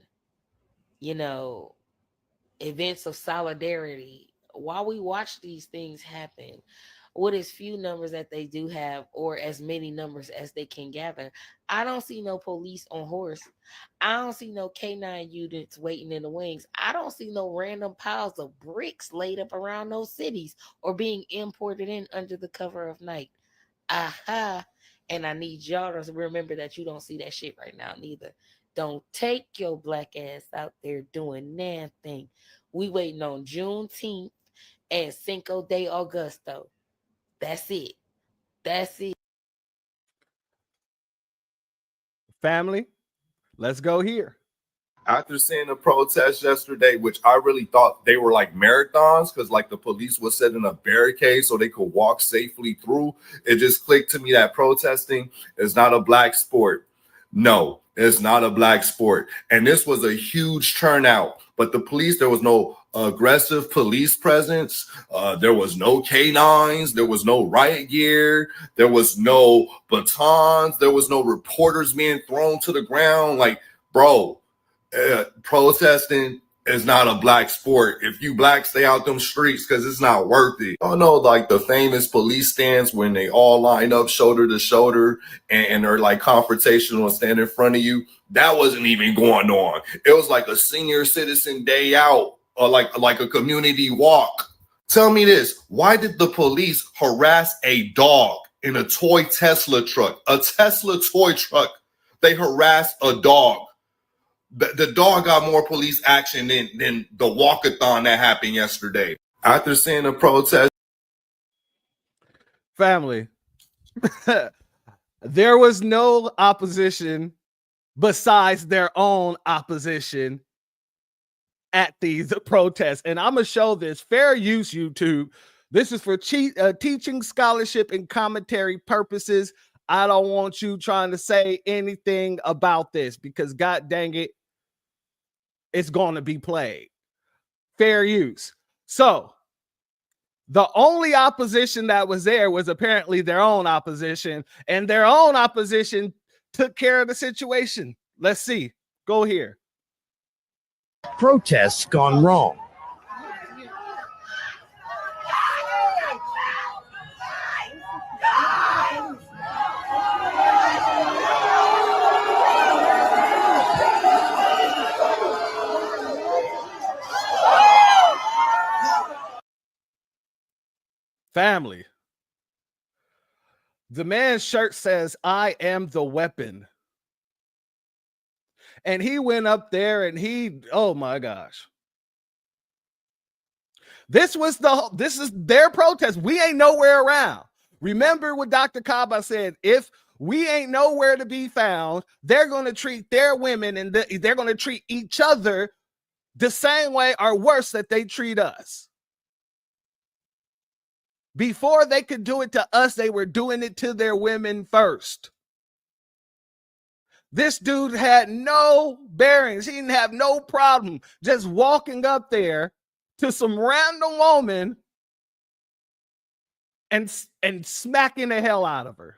you know, events of solidarity, while we watch these things happen with as few numbers that they do have or as many numbers as they can gather, I don't see no police on horse. I don't see no K9 units waiting in the wings. I don't see no random piles of bricks laid up around those cities or being imported in under the cover of night. Aha. And I need y'all to remember that you don't see that shit right now neither. Don't take your black ass out there doing nothing. We waiting on Juneteenth and Cinco de Augusto. That's it. That's it. Family, let's go here. After seeing the protest yesterday, which I really thought they were like marathons because like the police was setting up barricades so they could walk safely through, it just clicked to me that protesting is not a black sport. No, it's not a black sport. And this was a huge turnout, but the police, there was no aggressive police presence. There was no K9s. There was no riot gear. There was no batons. There was no reporters being thrown to the ground. Like, bro, protesting is not a black sport. If you black, stay out them streets because it's not worth it. I know, like the famous police stands when they all line up shoulder to shoulder and they're like confrontational and stand in front of you. That wasn't even going on. It was like a senior citizen day out or like a community walk. Tell me this, why did the police harass a dog in a toy Tesla truck? A Tesla toy truck. They harassed a dog. The dog got more police action than the walkathon that happened yesterday. After seeing the protest. Family, there was no opposition besides their own opposition at these protests. And I'm going to show this. Fair use, YouTube. This is for teaching, scholarship, and commentary purposes. I don't want you trying to say anything about this because, God dang it, it's going to be played. Fair use. So the only opposition that was there was apparently their own opposition, and their own opposition took care of the situation. Let's see. Go here. Protests gone wrong. Family. The man's shirt says, "I am the weapon." And he went up there and oh my gosh. This is their protest. We ain't nowhere around. Remember what Dr. Kaba said, if we ain't nowhere to be found, they're going to treat their women and they're going to treat each other the same way or worse that they treat us. Before they could do it to us, they were doing it to their women first. This dude had no bearings. He didn't have no problem just walking up there to some random woman and smacking the hell out of her.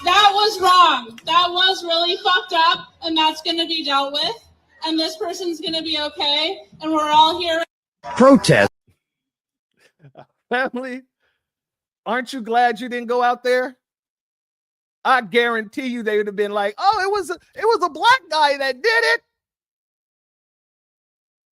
That was wrong. That was really fucked up, and that's going to be dealt with. And this person's going to be okay, and we're all here. Protest. Family, aren't you glad you didn't go out there? I guarantee you they would have been like, "Oh, it was a black guy that did it."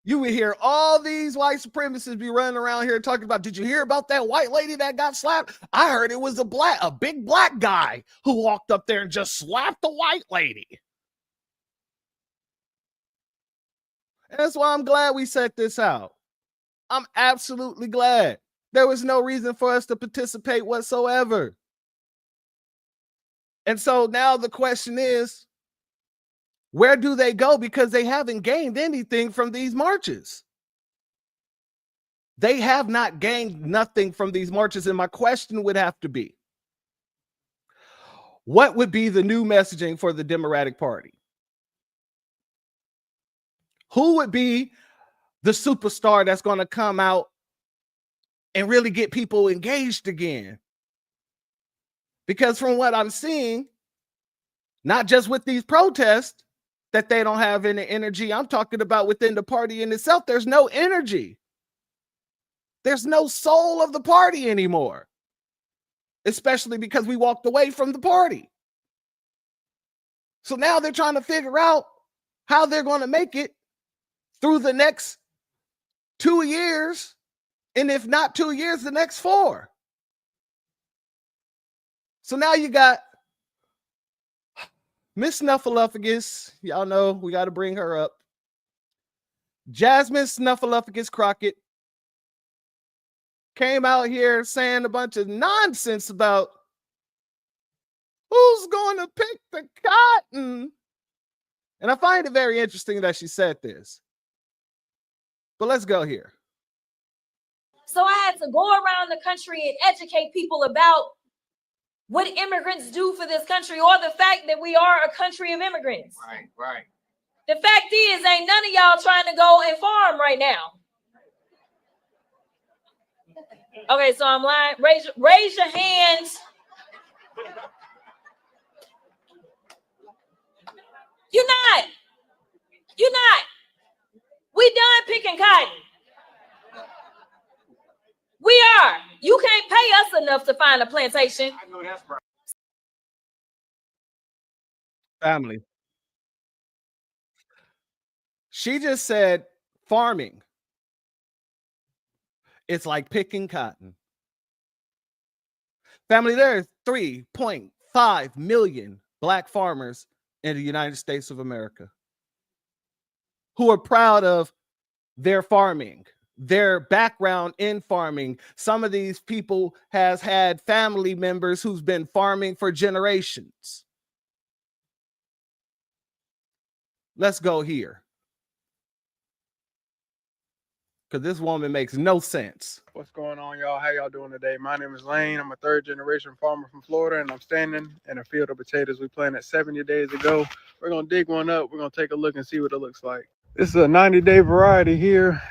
You would hear all these white supremacists be running around here talking about, "Did you hear about that white lady that got slapped? I heard it was a big black guy who walked up there and just slapped the white lady." And that's why I'm glad we set this out. I'm absolutely glad. There was no reason for us to participate whatsoever. And so now the question is, where do they go? Because they haven't gained anything from these marches. They have not gained nothing from these marches. And my question would have to be, what would be the new messaging for the Democratic Party? Who would be the superstar that's going to come out and really get people engaged again. Because from what I'm seeing, not just with these protests, that they don't have any energy. I'm talking about within the party in itself. There's no energy. There's no soul of the party anymore, especially because we walked away from the party. So now they're trying to figure out how they're going to make it through the next 2 years. And if not 2 years, the next 4. So now you got Miss Snuffleupagus. Y'all know we got to bring her up. Jasmine Snuffleupagus Crockett came out here saying a bunch of nonsense about who's going to pick the cotton. And I find it very interesting that she said this. But let's go here. So I had to go around the country and educate people about what immigrants do for this country, or the fact that we are a country of immigrants. Right. The fact is, ain't none of y'all trying to go and farm right now. Okay, so I'm lying. Raise your hands. You're not. We done picking cotton. We are. You can't pay us enough to find a plantation. I know that's right. Family. She just said farming. It's like picking cotton. Family, there are 3.5 million Black farmers in the United States of America who are proud of their farming, their background in farming. Some of these people has had family members who's been farming for generations. Let's go here, because this woman makes no sense. What's going on, y'all? How y'all doing today? My name is Lane. I'm a 3rd-generation farmer from Florida, and I'm standing in a field of potatoes we planted 70 days ago. We're going to dig one up. We're going to take a look and see what it looks like. This is a 90-day variety here.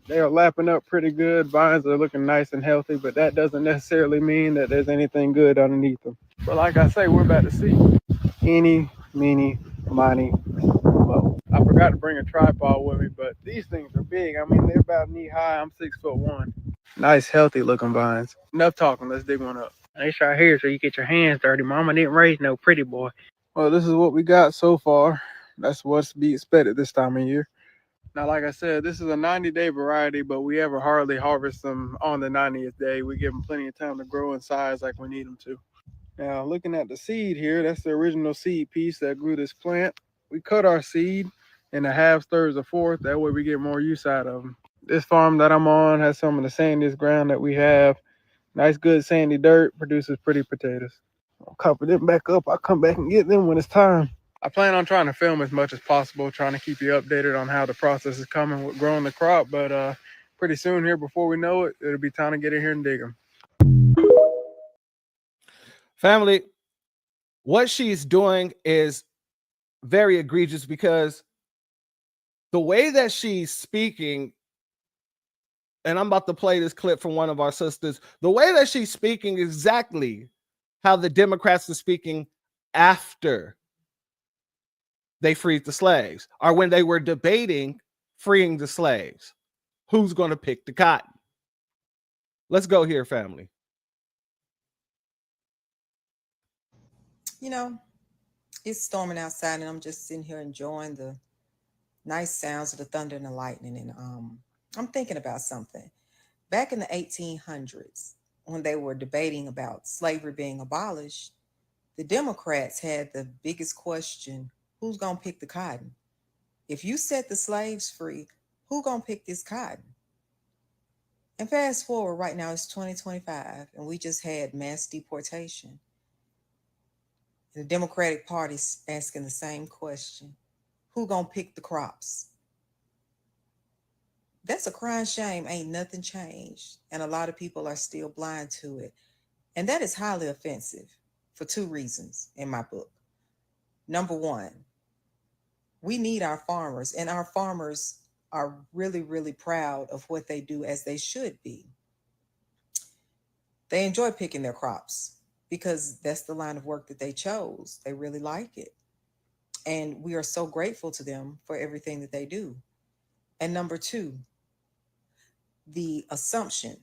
They are lapping up pretty good. Vines are looking nice and healthy, but that doesn't necessarily mean that there's anything good underneath them. But like I say, we're about to see. Eeny, meeny, miny, mo. I forgot to bring a tripod with me, but these things are big. I mean, they're about knee high. I'm 6'1". Nice, healthy looking vines. Enough talking. Let's dig one up. This right here, so you get your hands dirty. Mama didn't raise no pretty boy. Well, this is what we got so far. That's what's to be expected this time of year. Now, like I said, this is a 90-day variety, but we ever hardly harvest them on the 90th day. We give them plenty of time to grow in size like we need them to. Now, looking at the seed here, that's the original seed piece that grew this plant. We cut our seed in a half, thirds, or fourth. That way we get more use out of them. This farm that I'm on has some of the sandiest ground that we have. Nice, good sandy dirt produces pretty potatoes. I'll cover them back up. I'll come back and get them when it's time. I plan on trying to film as much as possible, trying to keep you updated on how the process is coming with growing the crop. But pretty soon here, before we know it, it'll be time to get in here and dig them. Family, what she's doing is very egregious, because the way that she's speaking, and I'm about to play this clip from one of our sisters, the way that she's speaking is exactly how the Democrats are speaking after they freed the slaves, or when they were debating freeing the slaves. Who's going to pick the cotton? Let's go here, family. You know, it's storming outside, and I'm just sitting here enjoying the nice sounds of the thunder and the lightning. And I'm thinking about something. Back in the 1800s, when they were debating about slavery being abolished, the Democrats had the biggest question: who's going to pick the cotton? If you set the slaves free, who going to pick this cotton? And fast forward, right now it's 2025, and we just had mass deportation. The Democratic Party's asking the same question: who gonna pick the crops? That's a crying shame. Ain't nothing changed, and a lot of people are still blind to it. And that is highly offensive for 2 reasons in my book. Number one, we need our farmers, and our farmers are really, really proud of what they do, as they should be. They enjoy picking their crops because that's the line of work that they chose. They really like it. And we are so grateful to them for everything that they do. And number two, the assumption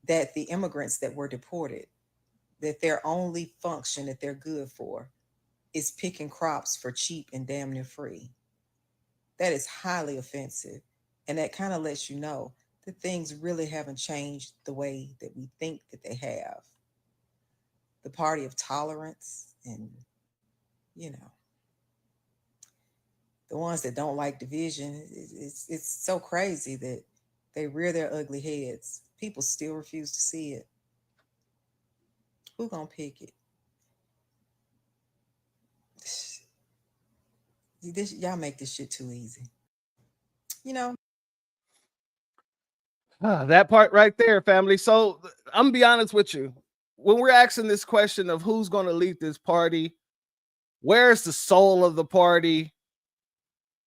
that the immigrants that were deported, that their only function that they're good for is picking crops for cheap and damn near free. That is highly offensive. And that kind of lets you know that things really haven't changed the way that we think that they have. The party of tolerance and, you know, the ones that don't like division, it's so crazy that they rear their ugly heads. People still refuse to see it. Who gonna pick it? Y'all make this shit too easy. You know? That part right there, family. So I'm gonna be honest with you. When we're asking this question of who's going to lead this party, where's the soul of the party?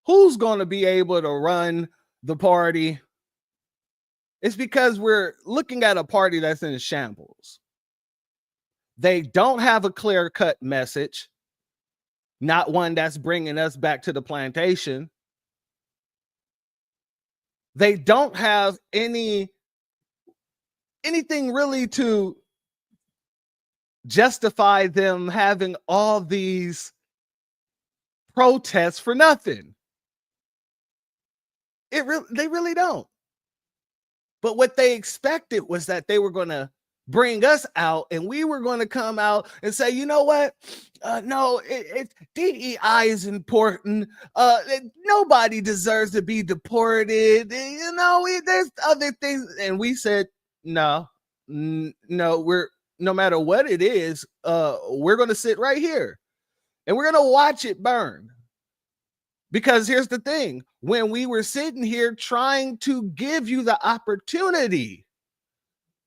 Who's going to be able to run the party? It's because we're looking at a party that's in shambles. They don't have a clear-cut message, not one that's bringing us back to the plantation. They don't have anything really to justify them having all these protests for nothing. They really don't. But what they expected was that they were going to bring us out and we were going to come out and say, you know what? No, DEI is important. Nobody deserves to be deported. You know, there's other things. And we said, no, no matter what it is, we're going to sit right here and we're going to watch it burn. Because here's the thing, when we were sitting here trying to give you the opportunity,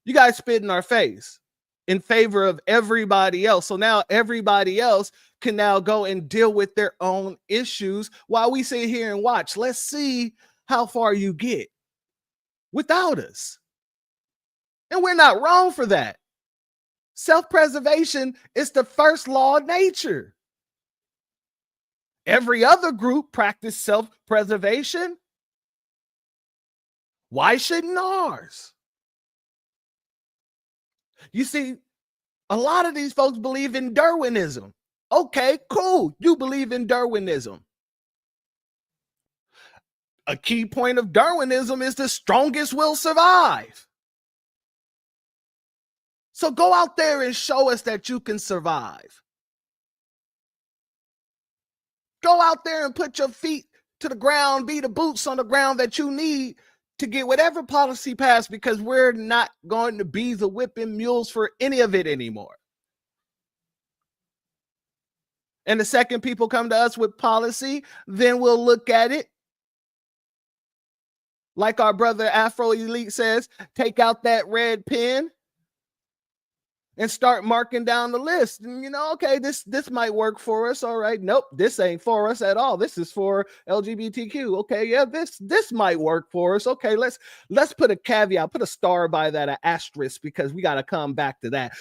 you guys spit in our face in favor of everybody else. So now everybody else can now go and deal with their own issues while we sit here and watch. Let's see how far you get without us. And we're not wrong for that. Self-preservation is the first law of nature. Every other group practice self-preservation. Why shouldn't ours? You see, a lot of these folks believe in Darwinism. Okay, cool. You believe in Darwinism. A key point of Darwinism is the strongest will survive. So go out there and show us that you can survive. Go out there and put your feet to the ground, be the boots on the ground that you need to get whatever policy passed, because we're not going to be the whipping mules for any of it anymore. And the second people come to us with policy, then we'll look at it. Like our brother Afro Elite says, take out that red pen and start marking down the list. And, you know, okay, this might work for us. All right. Nope, this ain't for us at all. This is for LGBTQ. Okay, yeah, this might work for us. Okay, let's put a caveat, put a star by that, an asterisk, because we got to come back to that.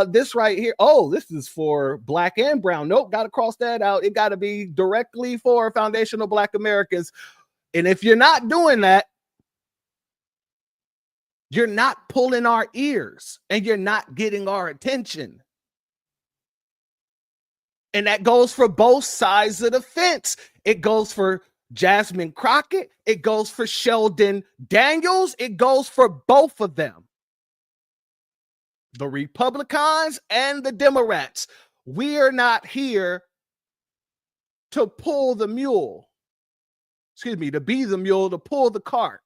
This right here, oh, this is for Black and brown. Nope, got to cross that out. It got to be directly for foundational Black Americans. And if you're not doing that, you're not pulling our ears and you're not getting our attention. And that goes for both sides of the fence. It goes for Jasmine Crockett. It goes for Sheldon Daniels. It goes for both of them. The Republicans and the Democrats. We are not here to pull the mule. Excuse me, to be the mule, to pull the cart.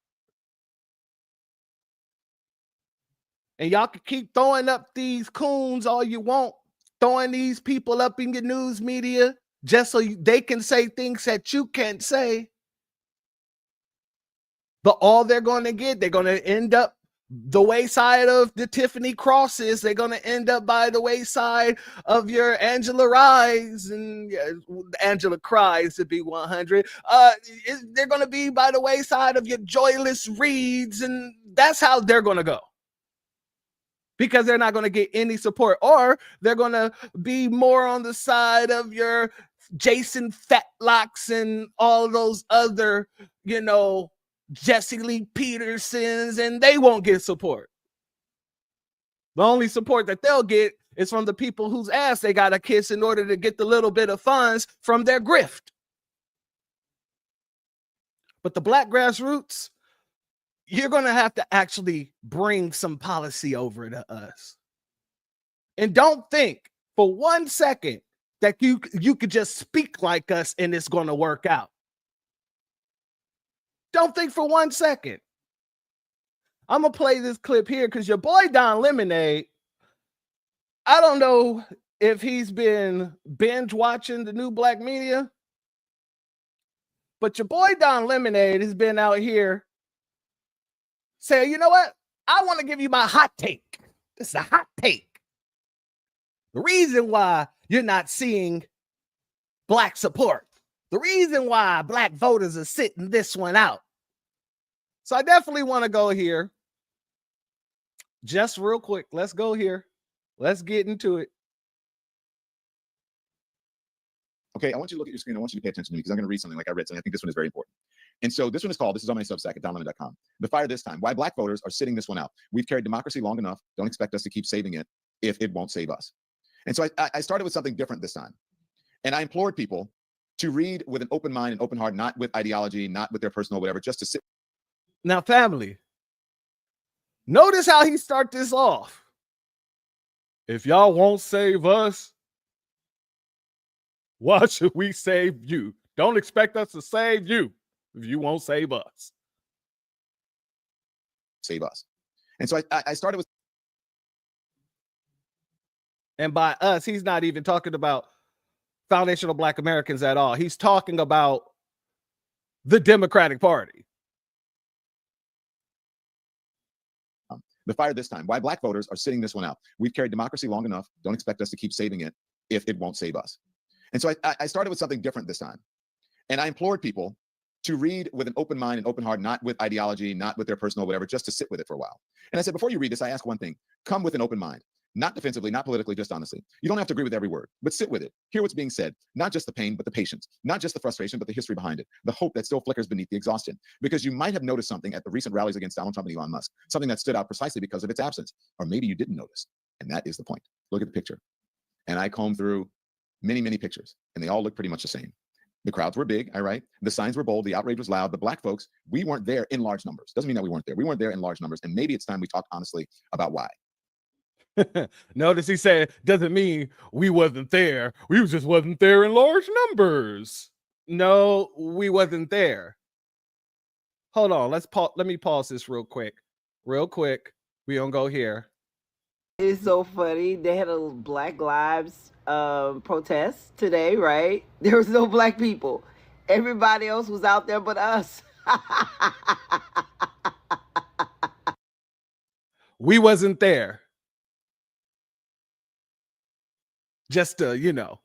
And y'all can keep throwing up these coons all you want, throwing these people up in your news media just so they can say things that you can't say. But all they're going to get, they're going to end up the wayside of the Tiffany Crosses. They're going to end up by the wayside of your Angela Rise and Angela Cries, to be 100. They're going to be by the wayside of your Joyless Reads, and that's how they're going to go. because they're not going to get any support, or they're going to be more on the side of your Jason Fetlocks and all those other, Jesse Lee Petersons, and they won't get support. The only support that they'll get is from the people whose ass they got to kiss in order to get the little bit of funds from their grift. But the black grassroots, you're going to have to actually bring some policy over to us. And don't think for 1 second that you could just speak like us and it's going to work out. Don't think for 1 second. I'm going to play this clip here because your boy Don Lemonade, I don't know if he's been binge watching the new black media, but your boy Don Lemonade has been out here saying, you know what? I want to give you my hot take. This is a hot take. The reason why you're not seeing black support, the reason why black voters are sitting this one out. So I definitely want to go here. Just real quick, let's go here. Let's get into it. Okay, I want you to look at your screen. I want you to pay attention to me because I'm going to read something like I read something. I think this one is very important. And so this one is called, this is on my Substack at donlemon.com. The Fire This Time, Why Black Voters Are Sitting This One Out. We've carried democracy long enough. Don't expect us to keep saving it if it won't save us. And so I started with something different this time. And I implored people to read with an open mind and open heart, not with ideology, not with their personal whatever, just to sit. Now, family, notice how he start this off. If y'all won't save us, why should we save you? Don't expect us to save you if you won't save us. Save us. And so I started with. And by us, he's not even talking about foundational Black Americans at all. He's talking about the Democratic Party. The Fire This Time, Why Black Voters Are Sitting This One Out. We've carried democracy long enough. Don't expect us to keep saving it if it won't save us. And so I started with something different this time. And I implored people to read with an open mind and open heart, not with ideology, not with their personal whatever, just to sit with it for a while. And I said, before you read this, I ask one thing. Come with an open mind. Not defensively, not politically, just honestly. You don't have to agree with every word, but sit with it. Hear what's being said. Not just the pain, but the patience. Not just the frustration, but the history behind it. The hope that still flickers beneath the exhaustion. Because you might have noticed something at the recent rallies against Donald Trump and Elon Musk. Something that stood out precisely because of its absence. Or maybe you didn't notice. And that is the point. Look at the picture. And I combed through many, many pictures. And they all look pretty much the same. The crowds were big, all right? The signs were bold. The outrage was loud. The black folks, we weren't there in large numbers. Doesn't mean that we weren't there. We weren't there in large numbers. And maybe it's time we talk honestly about why. Notice he said, doesn't mean we wasn't there. We just wasn't there in large numbers. No, we wasn't there. Hold on. Let me pause this real quick. Real quick. We gonna go here. It's so funny. They had a Black Lives protest today, right? There was no black people. Everybody else was out there but us. We wasn't there. Just to,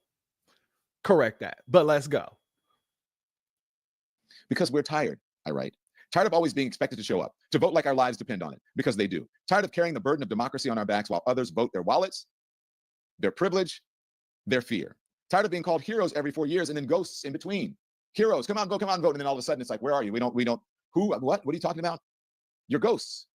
correct that. But let's go. Because we're tired, I write. Tired of always being expected to show up, to vote like our lives depend on it, because they do. Tired of carrying the burden of democracy on our backs while others vote their wallets, their privilege, their fear. Tired of being called heroes every 4 years and then ghosts in between. Heroes, come on, vote. And then all of a sudden it's like, where are you? We don't, who, what are you talking about? You're ghosts.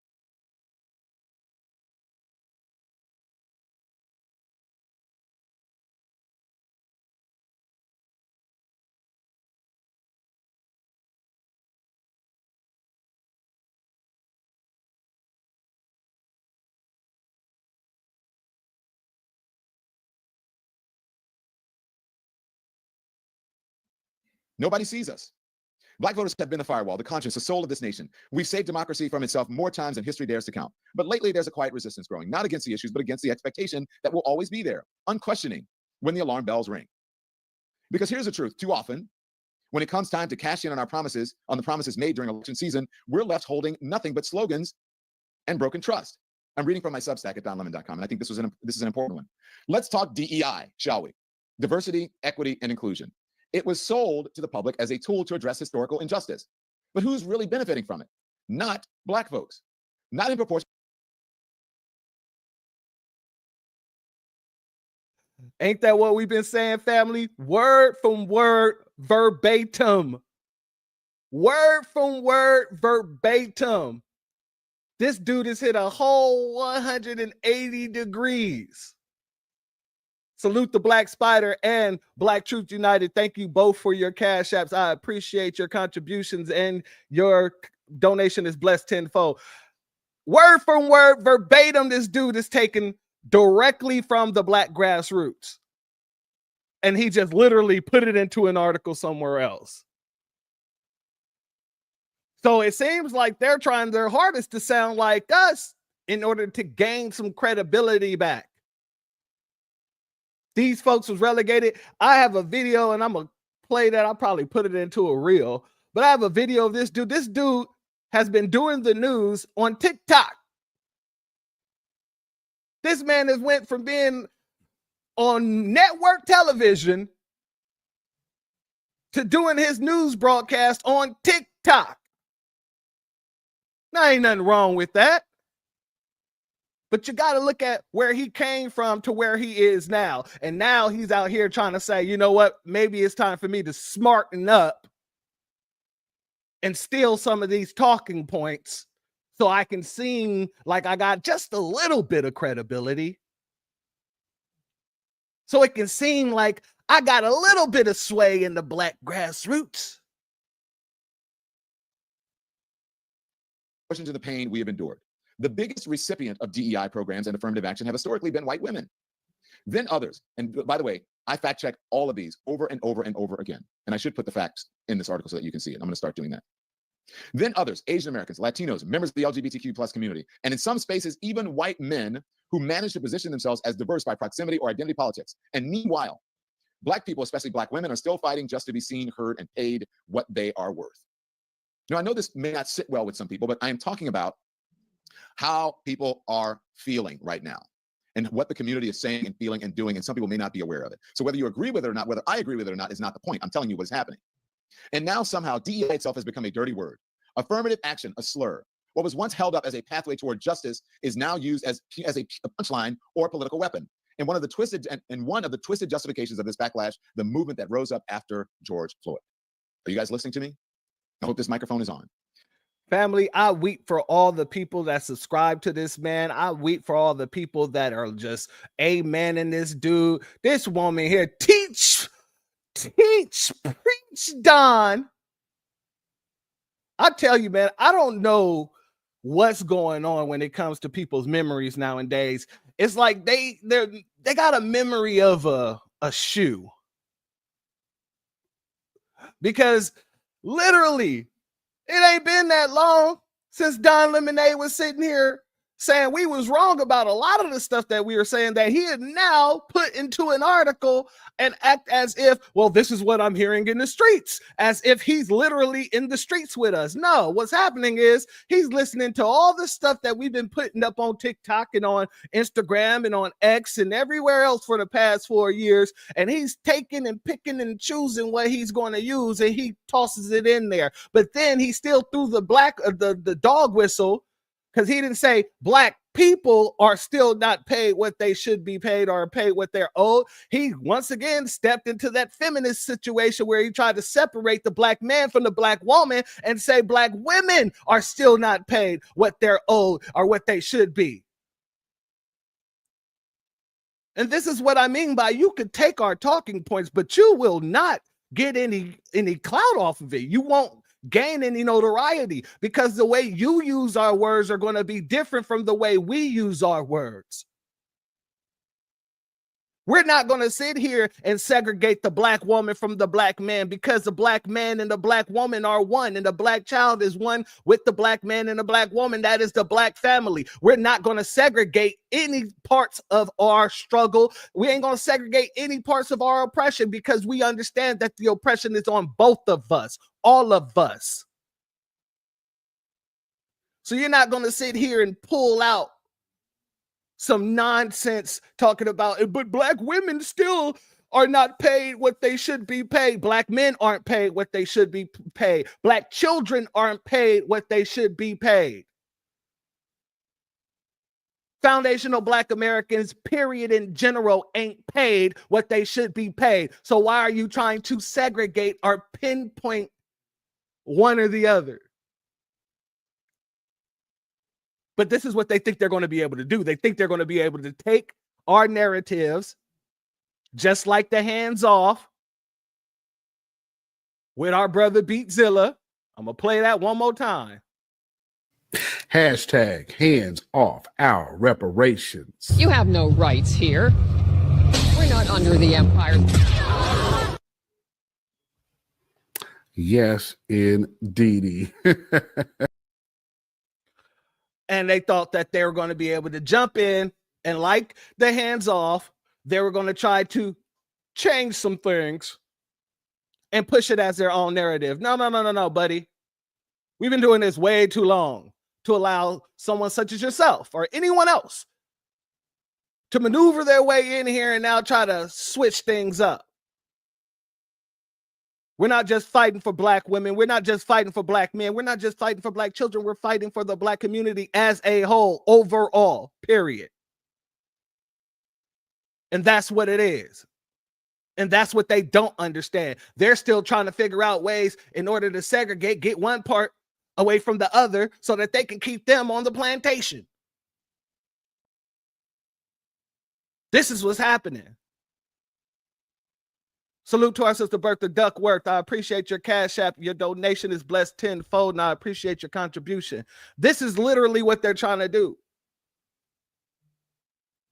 Nobody sees us. Black voters have been the firewall, the conscience, the soul of this nation. We've saved democracy from itself more times than history dares to count. But lately, there's a quiet resistance growing, not against the issues, but against the expectation that will always be there, unquestioning, when the alarm bells ring. Because here's the truth. Too often, when it comes time to cash in on our promises, on the promises made during election season, we're left holding nothing but slogans and broken trust. I'm reading from my Substack at donlemon.com, and I think this is an important one. Let's talk DEI, shall we? Diversity, equity, and inclusion. It was sold to the public as a tool to address historical injustice. But who's really benefiting from it? Not black folks. Not in proportion Ain't that what we've been saying, family? Word from word, verbatim. Word from word, verbatim. This dude has hit a whole 180 degrees. Salute the Black Spider and Black Truth United. Thank you both for your cash apps. I appreciate your contributions, and your donation is blessed tenfold. Word from word, verbatim, this dude is taken directly from the Black grassroots. And he just literally put it into an article somewhere else. So it seems like they're trying their hardest to sound like us in order to gain some credibility back. These folks was relegated. I have a video, and I'm going to play that. I'll probably put it into a reel. But I have a video of this dude. This dude has been doing the news on TikTok. This man has went from being on network television to doing his news broadcast on TikTok. Now, ain't nothing wrong with that. But you got to look at where he came from to where he is now. And now he's out here trying to say, you know what? Maybe it's time for me to smarten up and steal some of these talking points so I can seem like I got just a little bit of credibility. So it can seem like I got a little bit of sway in the Black grassroots. To the pain we have endured. The biggest recipient of DEI programs and affirmative action have historically been white women. Then others. And by the way, I fact check all of these over and over and over again. And I should put the facts in this article so that you can see it. I'm going to start doing that. Then others, Asian Americans, Latinos, members of the LGBTQ plus community, and in some spaces, even white men who manage to position themselves as diverse by proximity or identity politics. And meanwhile, Black people, especially Black women, are still fighting just to be seen, heard, and paid what they are worth. Now, I know this may not sit well with some people, but I am talking about how people are feeling right now and what the community is saying and feeling and doing, and some people may not be aware of it. So whether you agree with it or not, whether I agree with it or not is not the point. I'm telling you what's happening. And now somehow DEI itself has become a dirty word. Affirmative action, a slur. What was once held up as a pathway toward justice is now used as a punchline or a political weapon. And one of the twisted justifications of this backlash, the movement that rose up after George Floyd. Are you guys listening to me? I hope this microphone is on. Family, I weep for all the people that subscribe to this man. I weep for all the people that are just amen in this dude. This woman here, teach, preach, Don. I tell you, man, I don't know what's going on when it comes to people's memories nowadays. It's like they got a memory of a shoe. Because literally, it ain't been that long since Don Lemonade was sitting here saying we was wrong about a lot of the stuff that we were saying, that he had now put into an article and act as if, well, this is what I'm hearing in the streets, as if he's literally in the streets with us. No, what's happening is he's listening to all the stuff that we've been putting up on TikTok and on Instagram and on X and everywhere else for the past 4 years, and he's taking and picking and choosing what he's going to use, and he tosses it in there. But then he still threw the dog whistle, because he didn't say Black people are still not paid what they should be paid or paid what they're owed. He once again stepped into that feminist situation where he tried to separate the Black man from the Black woman and say Black women are still not paid what they're owed or what they should be. And this is what I mean by you could take our talking points, but you will not get any clout off of it. You won't gain any notoriety, because the way you use our words are going to be different from the way we use our words. We're not going to sit here and segregate the Black woman from the Black man, because the Black man and the Black woman are one, and the Black child is one with the Black man and the Black woman. That is the Black family. We're not going to segregate any parts of our struggle. We ain't going to segregate any parts of our oppression, because we understand that the oppression is on both of us, all of us. So you're not going to sit here and pull out some nonsense talking about it, but Black women still are not paid what they should be paid. Black men aren't paid what they should be paid. Black children aren't paid what they should be paid. Foundational Black Americans, period, in general, ain't paid what they should be paid. So why are you trying to segregate or pinpoint one or the other? But this is what they think they're going to be able to do. They think they're going to be able to take our narratives, just like the hands off with our brother Beatzilla. I'm going to play that one more time. Hashtag hands off our reparations. You have no rights here. We're not under the empire. Yes, indeedy. And they thought that they were going to be able to jump in and, like the hands off, they were going to try to change some things and push it as their own narrative. No, buddy. We've been doing this way too long to allow someone such as yourself or anyone else to maneuver their way in here and now try to switch things up. We're not just fighting for Black women. We're not just fighting for Black men. We're not just fighting for Black children. We're fighting for the Black community as a whole, overall, period. And that's what it is. And that's what they don't understand. They're still trying to figure out ways in order to segregate, get one part away from the other so that they can keep them on the plantation. This is what's happening. Salute to our sister Bertha Duckworth. I appreciate your Cash App. Your donation is blessed tenfold, and I appreciate your contribution. This is literally what they're trying to do.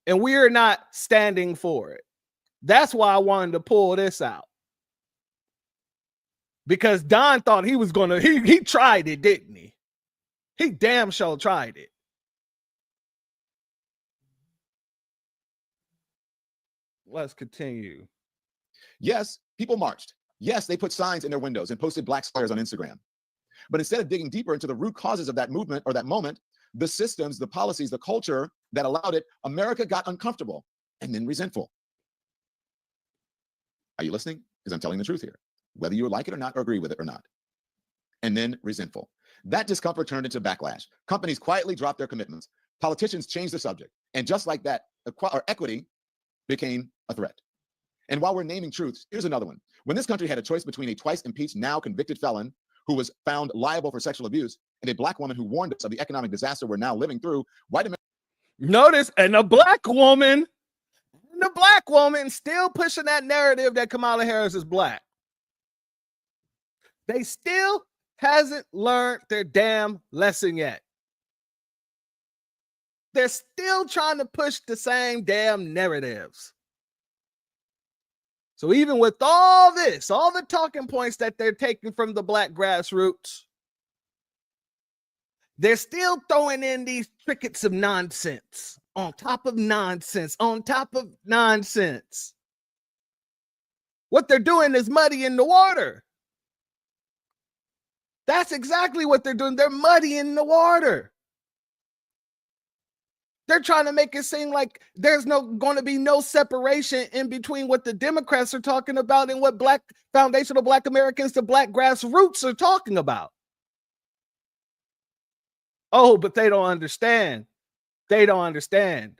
And we're not standing for it. That's why I wanted to pull this out. Because Don thought he was going to, he tried it, didn't he? He damn sure tried it. Let's continue. Yes, people marched. Yes, they put signs in their windows and posted Black squares on Instagram. But instead of digging deeper into the root causes of that movement or that moment, the systems, the policies, the culture that allowed it, America got uncomfortable and then resentful. Are you listening? Because I'm telling the truth here, whether you like it or not, or agree with it or not. And then resentful. That discomfort turned into backlash. Companies quietly dropped their commitments. Politicians changed the subject. And just like that, equity became a threat. And while we're naming truths, here's another one. When this country had a choice between a twice impeached, now convicted felon who was found liable for sexual abuse and a Black woman who warned us of the economic disaster we're now living through, white America. Notice, and a Black woman still pushing that narrative that Kamala Harris is Black. They still hasn't learned their damn lesson yet. They're still trying to push the same damn narratives. So even with all this, all the talking points that they're taking from the Black grassroots, they're still throwing in these trinkets of nonsense on top of nonsense, on top of nonsense. What they're doing is muddying the water. That's exactly what they're doing. They're muddying the water. They're trying to make it seem like there's going to be no separation in between what the Democrats are talking about and what Black foundational Black Americans, the Black grassroots are talking about. Oh, but they don't understand. They don't understand.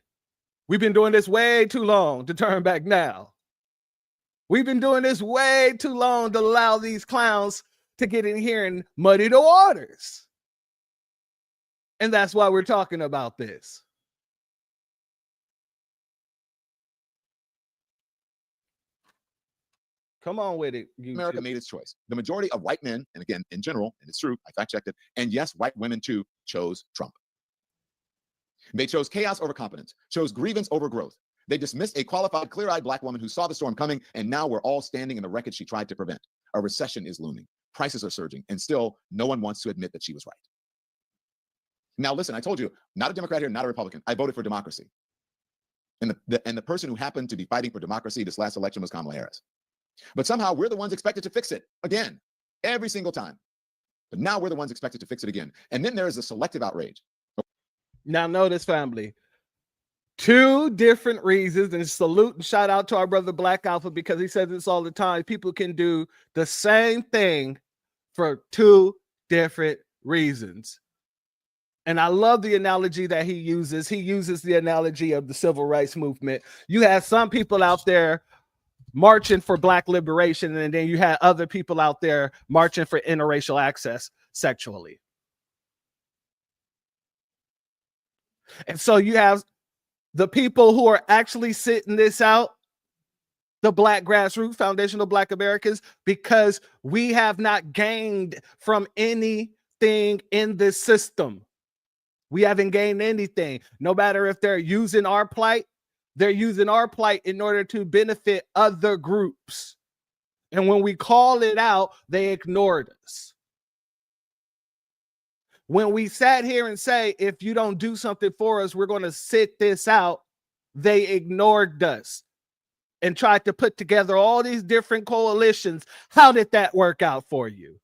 We've been doing this way too long to turn back now. We've been doing this way too long to allow these clowns to get in here and muddy the waters. And that's why we're talking about this. Come on with it, YouTube. America made its choice. The majority of white men, and again, in general, and it's true, I fact-checked it, and yes, white women too, chose Trump. They chose chaos over competence, chose grievance over growth. They dismissed a qualified, clear-eyed Black woman who saw the storm coming, and now we're all standing in the wreckage she tried to prevent. A recession is looming. Prices are surging, and still, no one wants to admit that she was right. Now, listen, I told you, not a Democrat here, not a Republican. I voted for democracy. And the person who happened to be fighting for democracy this last election was Kamala Harris. But somehow we're the ones expected to fix it again, every single time. But now we're the ones expected to fix it again. And then there is a selective outrage. Now notice, family, two different reasons, and salute and shout out to our brother Black Alpha because he says this all the time. People can do the same thing for two different reasons. And I love the analogy that he uses. He uses the analogy of the civil rights movement. You had some people out there marching for Black liberation, and then you had other people out there marching for interracial access sexually. And so you have the people who are actually sitting this out, the Black grassroots, foundational Black Americans, because we have not gained from anything in this system. We haven't gained anything. No matter if they're using our plight, they're using our plight in order to benefit other groups. And when we call it out, they ignored us. When we sat here and say, if you don't do something for us, we're going to sit this out, they ignored us and tried to put together all these different coalitions. How did that work out for you?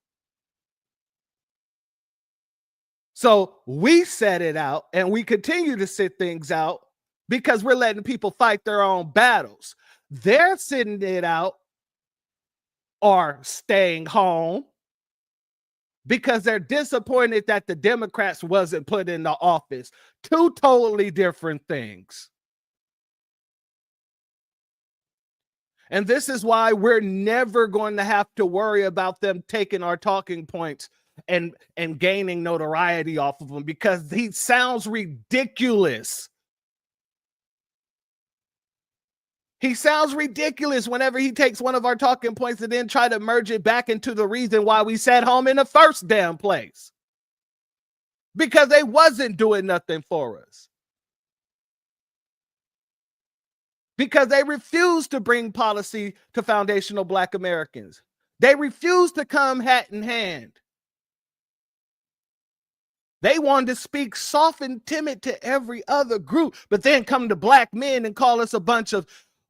So we set it out and we continue to sit things out because we're letting people fight their own battles. They're sitting it out or staying home because they're disappointed that the Democrats wasn't put in the office. Two totally different things. And this is why we're never going to have to worry about them taking our talking points and gaining notoriety off of him, because he sounds ridiculous. He sounds ridiculous whenever he takes one of our talking points and then try to merge it back into the reason why we sat home in the first damn place. Because they wasn't doing nothing for us. Because they refused to bring policy to foundational Black Americans. They refused to come hat in hand. They wanted to speak soft and timid to every other group, but then come to Black men and call us a bunch of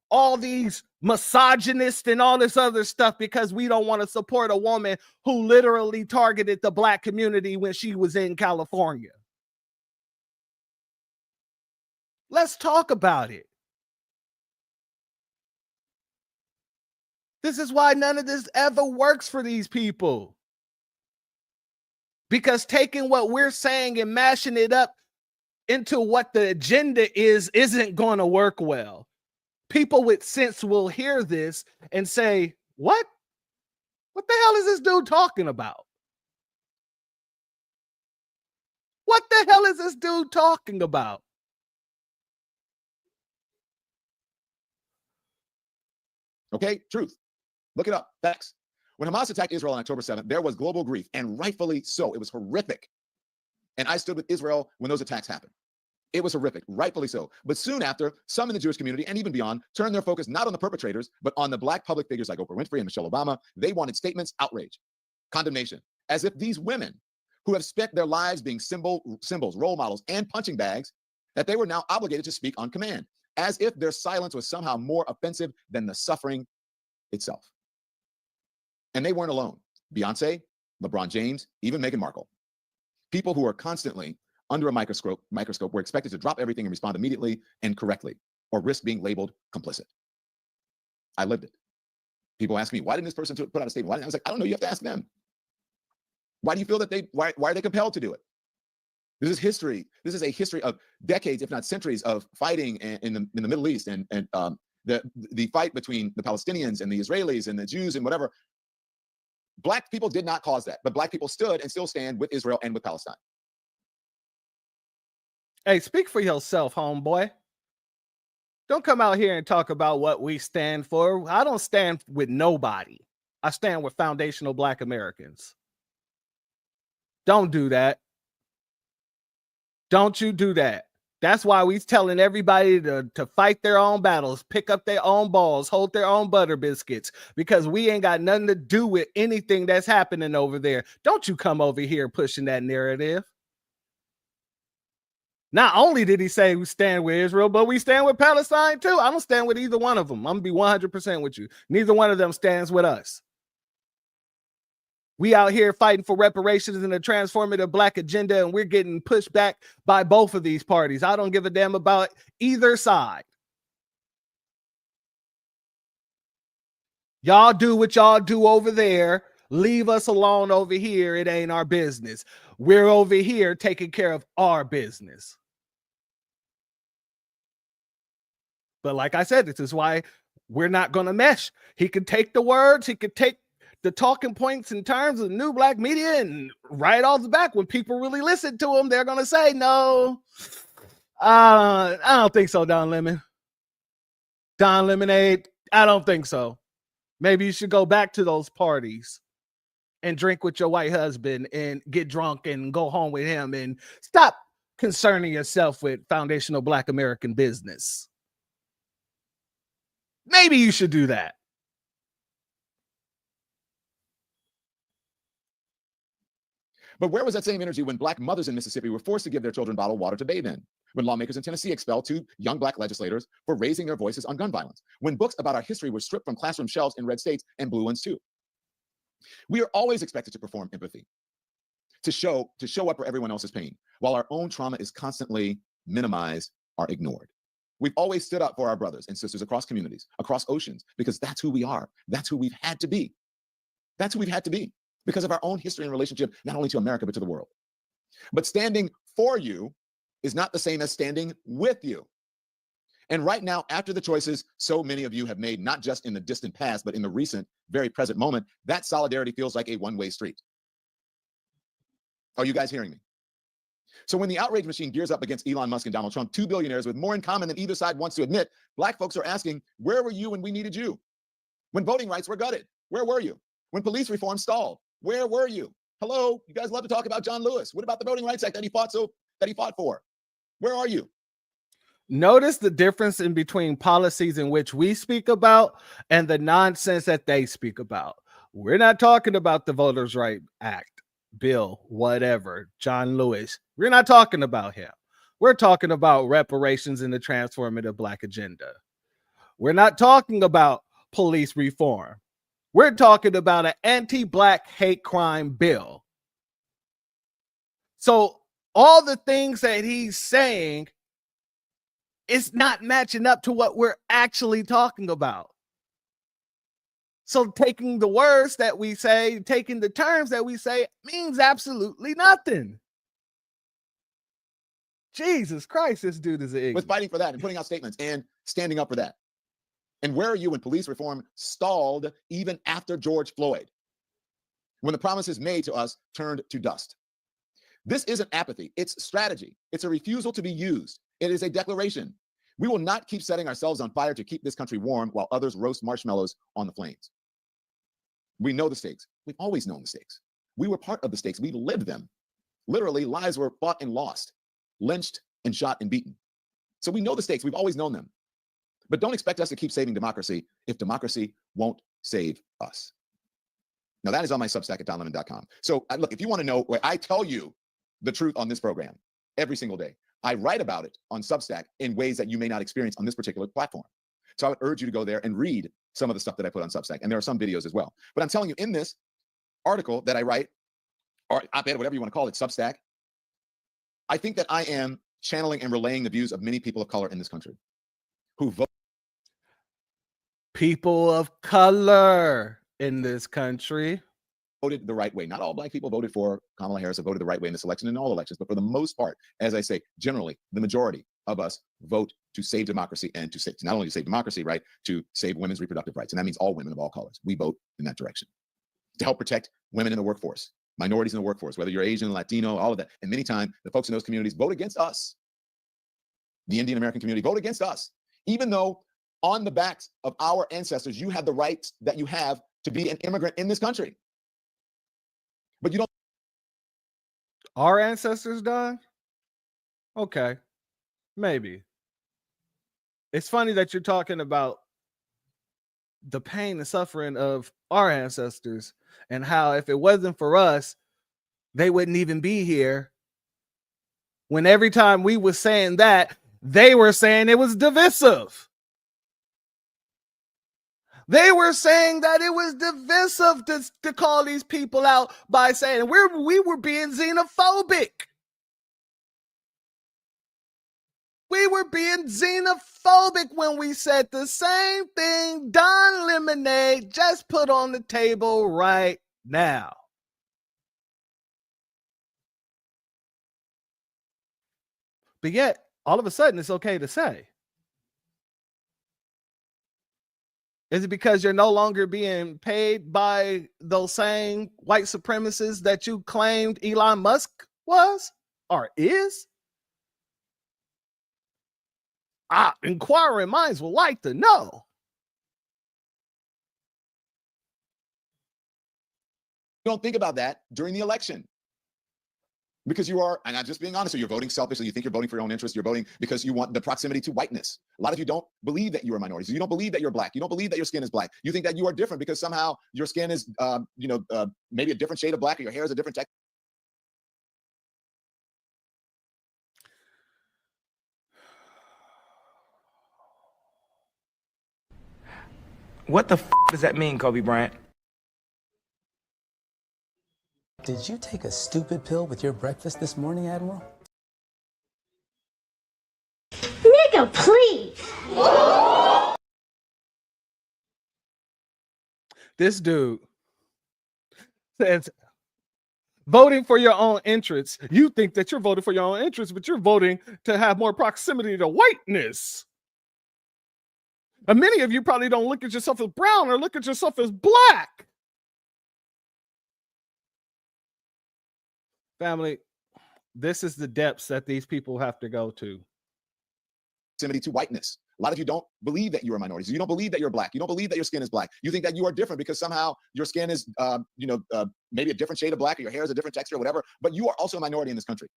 all these misogynists and all this other stuff because we don't want to support a woman who literally targeted the Black community when she was in California. Let's talk about it. This is why none of this ever works for these people. Because taking what we're saying and mashing it up into what the agenda isn't going to work well. People with sense will hear this and say, what? What the hell is this dude talking about? What the hell is this dude talking about? Okay, truth. Look it up. Facts. When Hamas attacked Israel on October 7th, there was global grief, and rightfully so. It was horrific. And I stood with Israel when those attacks happened. It was horrific, rightfully so. But soon after, some in the Jewish community and even beyond turned their focus not on the perpetrators, but on the Black public figures like Oprah Winfrey and Michelle Obama. They wanted statements, outrage, condemnation, as if these women who have spent their lives being symbols, role models, and punching bags, that they were now obligated to speak on command, as if their silence was somehow more offensive than the suffering itself. And they weren't alone. Beyonce, LeBron James, even Meghan Markle. People who are constantly under a microscope were expected to drop everything and respond immediately and correctly, or risk being labeled complicit. I lived it. People ask me, why didn't this person put out a statement? I was like, I don't know, you have to ask them. Why do you feel that why are they compelled to do it? This is history. This is a history of decades, if not centuries, of fighting in the Middle East and the fight between the Palestinians and the Israelis and the Jews and whatever. Black people did not cause that, but Black people stood and still stand with Israel and with Palestine. Hey, speak for yourself, homeboy. Don't come out here and talk about what we stand for. I don't stand with nobody. I stand with foundational Black Americans. Don't do that. Don't you do that. That's why we're telling everybody to fight their own battles, pick up their own balls, hold their own butter biscuits, because we ain't got nothing to do with anything that's happening over there. Don't you come over here pushing that narrative. Not only did he say we stand with Israel, but we stand with Palestine too. I don't stand with either one of them. I'm going to be 100% with you. Neither one of them stands with us. We out here fighting for reparations and a transformative Black agenda, and we're getting pushed back by both of these parties. I don't give a damn about either side. Y'all do what y'all do over there. Leave us alone over here. It ain't our business. We're over here taking care of our business. But like I said, this is why we're not going to mesh. He could take the words, he could take the talking points in terms of new black media and right off the back, when people really listen to him, they're going to say, no, I don't think so, Don Lemon. Don Lemonade, I don't think so. Maybe you should go back to those parties and drink with your white husband and get drunk and go home with him and stop concerning yourself with foundational black American business. Maybe you should do that. But where was that same energy when black mothers in Mississippi were forced to give their children bottled water to bathe in? When lawmakers in Tennessee expelled 2 young black legislators for raising their voices on gun violence? When books about our history were stripped from classroom shelves in red states and blue ones too? We are always expected to perform empathy, to show up for everyone else's pain, while our own trauma is constantly minimized or ignored. We've always stood up for our brothers and sisters across communities, across oceans, because that's who we are. That's who we've had to be. That's who we've had to be because of our own history and relationship, not only to America, but to the world. But standing for you is not the same as standing with you. And right now, after the choices so many of you have made, not just in the distant past, but in the recent, very present moment, that solidarity feels like a one-way street. Are you guys hearing me? So when the outrage machine gears up against Elon Musk and Donald Trump, 2 billionaires with more in common than either side wants to admit, black folks are asking, where were you when we needed you? When voting rights were gutted, where were you? When police reform stalled, where were you? Hello, you guys love to talk about John Lewis. What about the Voting Rights Act that he fought for? Where are you? Notice the difference in between policies in which we speak about and the nonsense that they speak about. We're not talking about the Voters' Right Act, Bill, whatever, John Lewis. We're not talking about him. We're talking about reparations and the transformative black agenda. We're not talking about police reform. We're talking about an anti-black hate crime bill. So all the things that he's saying, it's not matching up to what we're actually talking about. So taking the words that we say, taking the terms that we say means absolutely nothing. Jesus Christ, this dude is an idiot. Was fighting for that and putting out statements and standing up for that. And where are you when police reform stalled even after George Floyd? When the promises made to us turned to dust? This isn't apathy, it's strategy. It's a refusal to be used. It is a declaration. We will not keep setting ourselves on fire to keep this country warm while others roast marshmallows on the flames. We know the stakes. We've always known the stakes. We were part of the stakes. We lived them. Literally, lives were fought and lost, lynched and shot and beaten. So we know the stakes. We've always known them. But don't expect us to keep saving democracy if democracy won't save us. Now, that is on my Substack at donlemon.com. So look, if you want to know where I tell you the truth on this program every single day, I write about it on Substack in ways that you may not experience on this particular platform. So I would urge you to go there and read some of the stuff that I put on Substack. And there are some videos as well. But I'm telling you, in this article that I write, or op-ed, whatever you want to call it, Substack, I think that I am channeling and relaying the views of many people of color in this country who vote. People of color in this country voted the right way. Not all black people voted for Kamala Harris, have voted the right way in this election, in all elections, but for the most part, as I say, generally, the majority of us vote to save democracy and to not only to save democracy, right, to save women's reproductive rights. And that means all women of all colors. We vote in that direction to help protect women in the workforce, minorities in the workforce, whether you're Asian, Latino, all of that. And many times the folks in those communities vote against us. The Indian American community vote against us, even though on the backs of our ancestors, you have the rights that you have to be an immigrant in this country. But you don't. Our ancestors died? Okay, maybe. It's funny that you're talking about the pain and suffering of our ancestors and how if it wasn't for us, they wouldn't even be here. When every time we were saying that, they were saying it was divisive. They were saying that it was divisive to call these people out by saying we were being xenophobic. We were being xenophobic when we said the same thing Don Lemonade just put on the table right now. But yet, all of a sudden, it's okay to say. Is it because you're no longer being paid by those same white supremacists that you claimed Elon Musk was or is? Inquiring minds would like to know. Don't think about that during the election. Because you are, and I'm just being honest, you're voting selfishly. You think you're voting for your own interest. You're voting because you want the proximity to whiteness. A lot of you don't believe that you are minorities. You don't believe that you're black. You don't believe that your skin is black. You think that you are different because somehow your skin is, maybe a different shade of black, or your hair is a different texture. What the does that mean, Kobe Bryant? Did you take a stupid pill with your breakfast this morning, Admiral? Nigga, please. This dude says, voting for your own interests. You think that you're voting for your own interests, but you're voting to have more proximity to whiteness. And many of you probably don't look at yourself as brown or look at yourself as black. Family, this is the depths that these people have to go to. Proximity to whiteness. A lot of you don't believe that you are minorities. You don't believe that you're black. You don't believe that your skin is black. You think that you are different because somehow your skin is, maybe a different shade of black, or your hair is a different texture, or whatever. But you are also a minority in this country.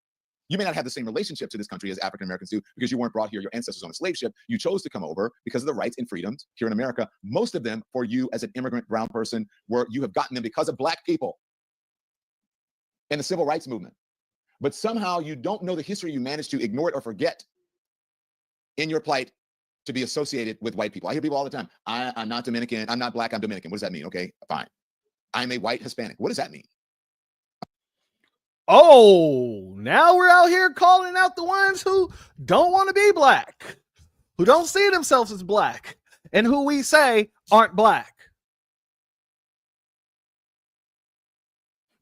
You may not have the same relationship to this country as African Americans do because you weren't brought here. Your ancestors on a slave ship. You chose to come over because of the rights and freedoms here in America. Most of them for you as an immigrant brown person, where you have gotten them because of black people and the civil rights movement. But somehow you don't know the history. You manage to ignore it or forget in your plight to be associated with white people. I hear people all the time. I'm not Dominican. I'm not black. I'm Dominican. What does that mean? Okay, fine. I'm a white Hispanic. What does that mean? Oh, now we're out here calling out the ones who don't want to be black, who don't see themselves as black, and who we say aren't black.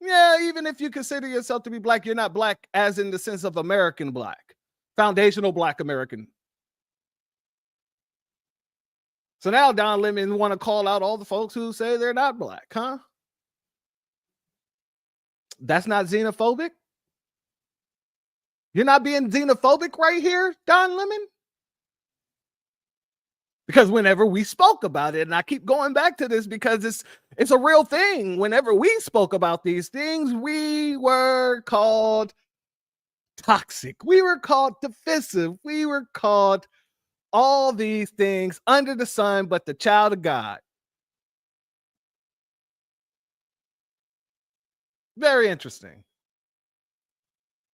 Yeah, even if you consider yourself to be black, you're not black as in the sense of American black, foundational black American. So now Don Lemon want to call out all the folks who say they're not black, huh? That's not xenophobic? You're not being xenophobic right here, Don Lemon? Because whenever we spoke about it, and I keep going back to this because it's a real thing. Whenever we spoke about these things, we were called toxic. We were called divisive. We were called all these things under the sun, but the child of God. Very interesting.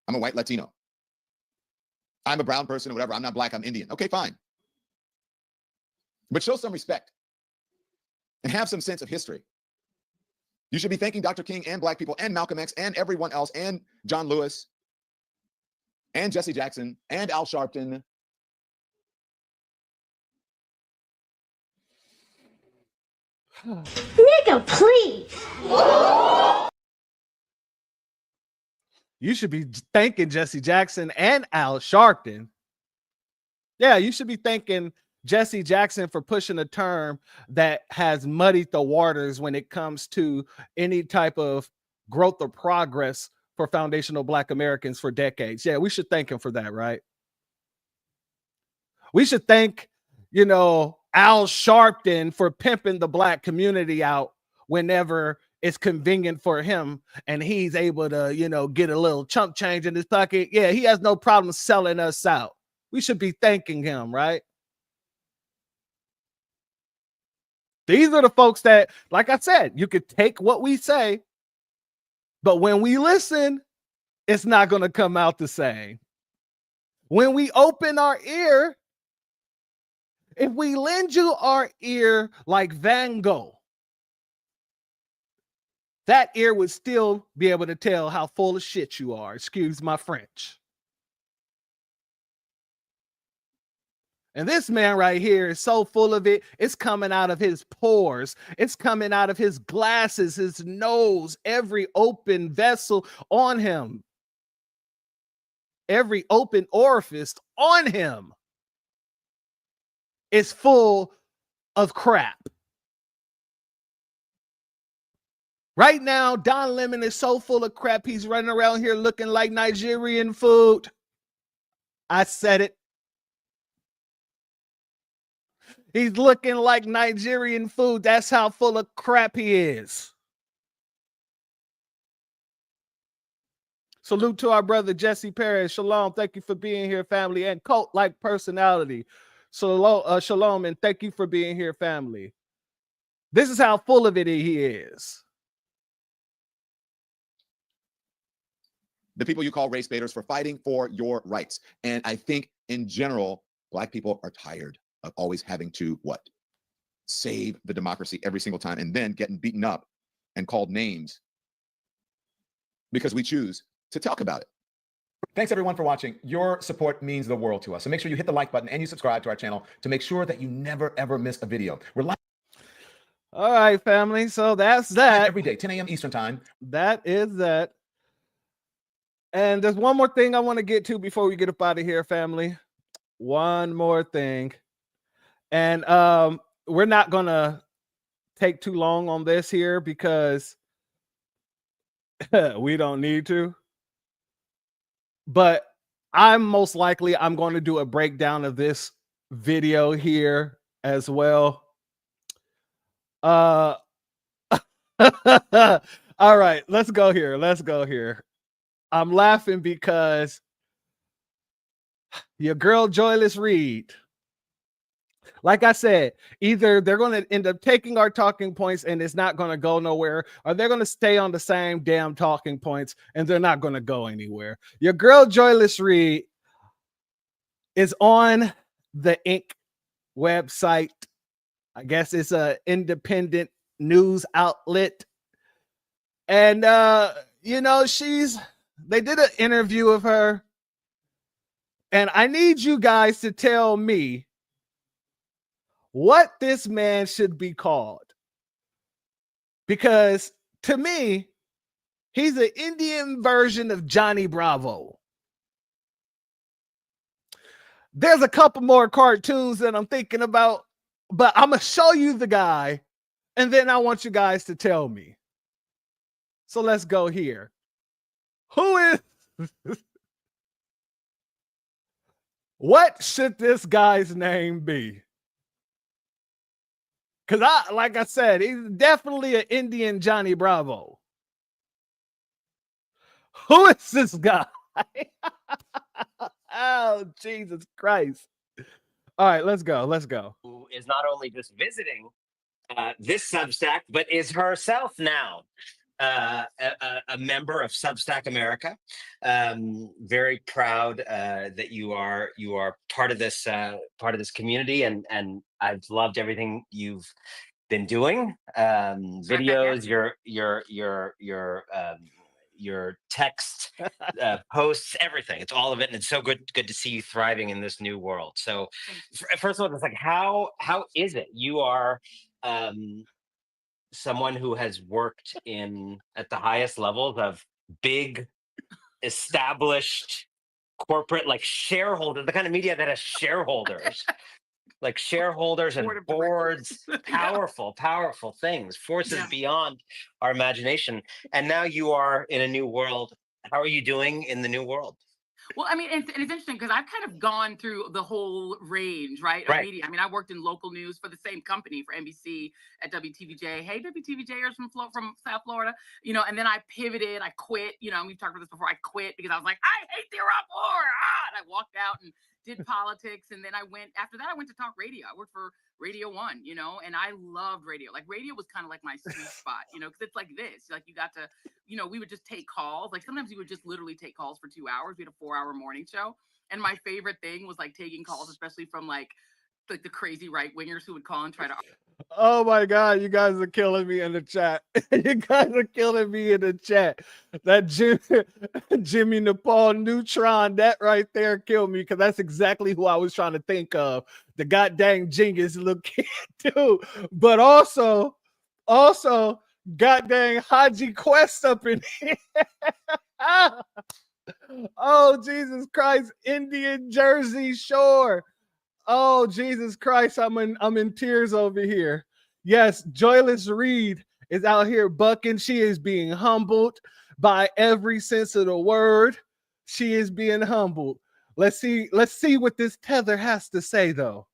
I'm a white Latino. I'm a brown person or whatever. I'm not black. I'm Indian. Okay, fine. But show some respect and have some sense of history. You should be thanking Dr. King and black people and Malcolm X and everyone else and John Lewis and Jesse Jackson and Al Sharpton. Nigga, please. You should be thanking Jesse Jackson and Al Sharpton. Yeah, you should be thanking Jesse Jackson for pushing a term that has muddied the waters when it comes to any type of growth or progress for foundational black Americans for decades. Yeah, we should thank him for that, right? We should thank, Al Sharpton for pimping the black community out whenever it's convenient for him and he's able to, get a little chump change in his pocket. Yeah, he has no problem selling us out. We should be thanking him, right? These are the folks that, like I said, you could take what we say, but when we listen, it's not going to come out the same. When we open our ear, if we lend you our ear like Van Gogh, that ear would still be able to tell how full of shit you are. Excuse my French. And this man right here is so full of it. It's coming out of his pores. It's coming out of his glasses, his nose, every open vessel on him. Every open orifice on him is full of crap. Right now, Don Lemon is so full of crap. He's running around here looking like Nigerian food. I said it. He's looking like Nigerian food. That's how full of crap he is. Salute to our brother Jesse Perez. Shalom. Thank you for being here, family. And cult-like personality. Shalom, and thank you for being here, family. This is how full of it he is. The people you call race baiters for fighting for your rights. And I think in general, Black people are tired of always having to what? Save the democracy every single time and then getting beaten up and called names because we choose to talk about it. Thanks everyone for watching. Your support means the world to us. So make sure you hit the like button and you subscribe to our channel to make sure that you never ever miss a video. We're live. All right, family. So that's that. Every day, 10 a.m. Eastern time. That is that. And there's one more thing I want to get to before we get up out of here, family. One more thing. And we're not going to take too long on this here because we don't need to. But I'm going to do a breakdown of this video here as well. All right, let's go here. I'm laughing because your girl Joyless Reed, like I said, either they're going to end up taking our talking points and it's not going to go nowhere, or they're going to stay on the same damn talking points and they're not going to go anywhere. Your girl Joyless Reed is on the Inc. website. I guess it's an independent news outlet. And, they did an interview of her. And I need you guys to tell me what this man should be called. Because to me, he's an Indian version of Johnny Bravo. There's a couple more cartoons that I'm thinking about, but I'm going to show you the guy, and then I want you guys to tell me. So let's go here. Who is... What should this guy's name be? Because like I said, he's definitely an Indian Johnny Bravo. Who is this guy? Oh, Jesus Christ. All right, let's go. Who is not only just visiting this Substack, but is herself now a member of Substack America. Very proud that you are part of this community, and I've loved everything you've been doing. Videos, your text posts, everything. It's all of it, and it's so good to see you thriving in this new world. So first of all, it's like how is it you are someone who has worked at the highest levels of big established corporate, like shareholders, the kind of media that has shareholders, like shareholders and boards, powerful things, forces beyond our imagination. And now you are in a new world. How are you doing in the new world? Well, I mean, and it's interesting because I've kind of gone through the whole range, right, of media. I mean, I worked in local news for the same company, for NBC at WTVJ. Hey, WTVJers from South Florida, and then I pivoted. I quit. We've talked about this before. I quit because I was like, I hate the Iraq War. And I walked out and did politics. And then after that, I went to talk radio. I worked for Radio 1, and I loved radio. Like, radio was kind of like my sweet spot, because it's like this. Like, you got to, we would just take calls. Like, sometimes we would just literally take calls for 2 hours. We had a 4-hour morning show. And my favorite thing was, like, taking calls, especially from, like, like the crazy right wingers who would call and try to. Oh my God, you guys are killing me in the chat. You guys are killing me in the chat. That Jimmy Nepal Neutron, that right there killed me because that's exactly who I was trying to think of. The goddamn genius little kid too. But also, goddamn Haji Quest up in here. Oh, Jesus Christ, Indian Jersey Shore. Oh, Jesus Christ, I'm in tears over here. Yes, Joyless Reed is out here bucking. She is being humbled by every sense of the word. She is being humbled. Let's see what this tether has to say, though.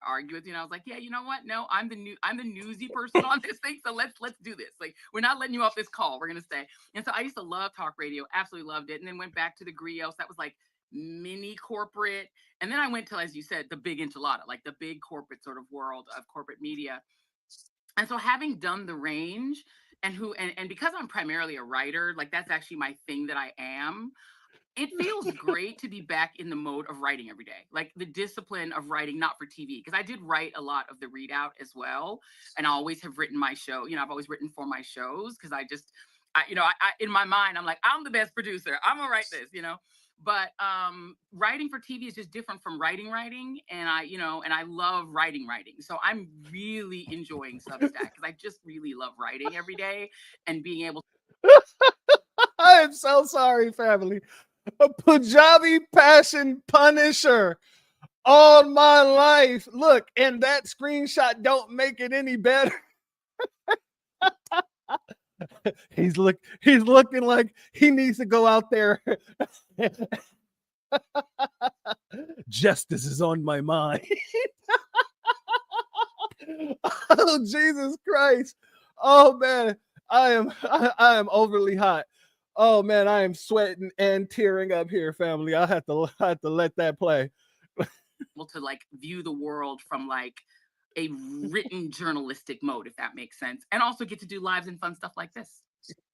Argue with you, and I was like, yeah, you know what? No, I'm the newsy person on this thing, so let's do this. Like, we're not letting you off this call. We're gonna stay. And so I used to love talk radio, absolutely loved it, and then went back to the Griots. That was like mini corporate, and then I went to, as you said, the big enchilada, like the big corporate sort of world of corporate media. And so having done the range, and because I'm primarily a writer, like that's actually my thing that I am. It feels great to be back in the mode of writing every day, like the discipline of writing, not for TV, because I did write a lot of the readout as well, and I always have written my show. I've always written for my shows because I in my mind I'm like, I'm the best producer. I'm gonna write this, But writing for TV is just different from writing, and I love writing. So I'm really enjoying Substack because I just really love writing every day and being able to. I am so sorry, family. A Punjabi passion Punisher all my life. Look, and that screenshot don't make it any better. He's looking like he needs to go out there. Justice is on my mind. Oh, Jesus Christ. Oh man, I am overly hot. Oh man, I am sweating and tearing up here, family. I had to let that play. To like view the world from like a written journalistic mode, if that makes sense, and also get to do lives and fun stuff like this.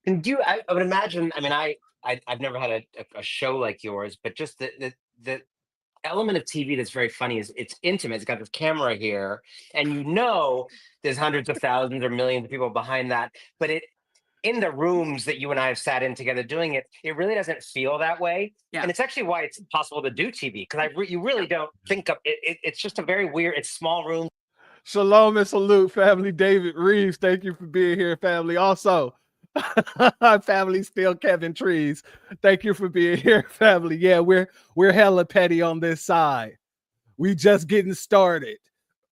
And I would imagine. I mean, I've never had a show like yours, but just the element of TV that's very funny is it's intimate. It's got this camera here, and there's hundreds of thousands or millions of people behind that, but in the rooms that you and I have sat in together doing it, it really doesn't feel that way. Yeah. And it's actually why it's possible to do TV, because you really don't think of it. It's just a very weird, it's small rooms. Shalom and salute, family. David Reeves, thank you for being here, family. Also, family still Kevin Trees. Thank you for being here, family. Yeah, we're hella petty on this side. We just getting started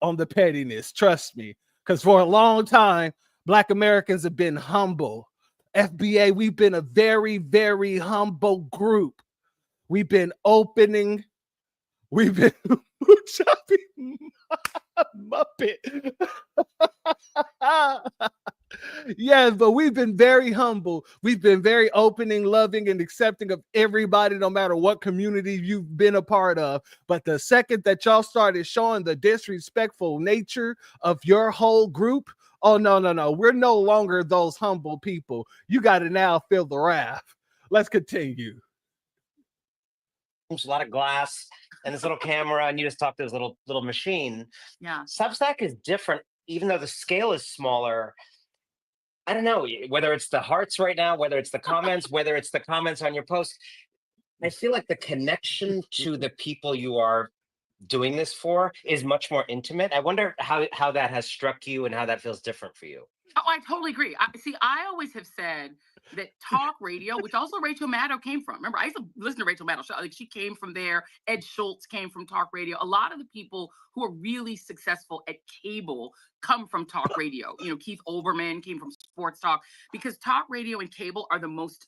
on the pettiness. Trust me. Because for a long time, Black Americans have been humble. FBA, we've been a very, very humble group. We've been opening. We've been Muppet. Yes, but we've been very humble. We've been very opening, loving, and accepting of everybody, no matter what community you've been a part of. But the second that y'all started showing the disrespectful nature of your whole group, oh, no. We're no longer those humble people. You got to now feel the wrath. Let's continue. There's a lot of glass and this little camera, and you just talk to this little machine. Yeah. Substack is different, even though the scale is smaller. I don't know whether it's the hearts right now, whether it's the comments, whether it's the comments on your post. I feel like the connection to the people you are doing this for is much more intimate. I wonder how that has struck you and how that feels different for you. Oh, I totally agree. I always have said that talk radio, which also Rachel Maddow came from. Remember, I used to listen to Rachel Maddow show. Like, she came from there. Ed Schultz came from talk radio. A lot of the people who are really successful at cable come from talk radio. Keith Olbermann came from sports talk, because talk radio and cable are the most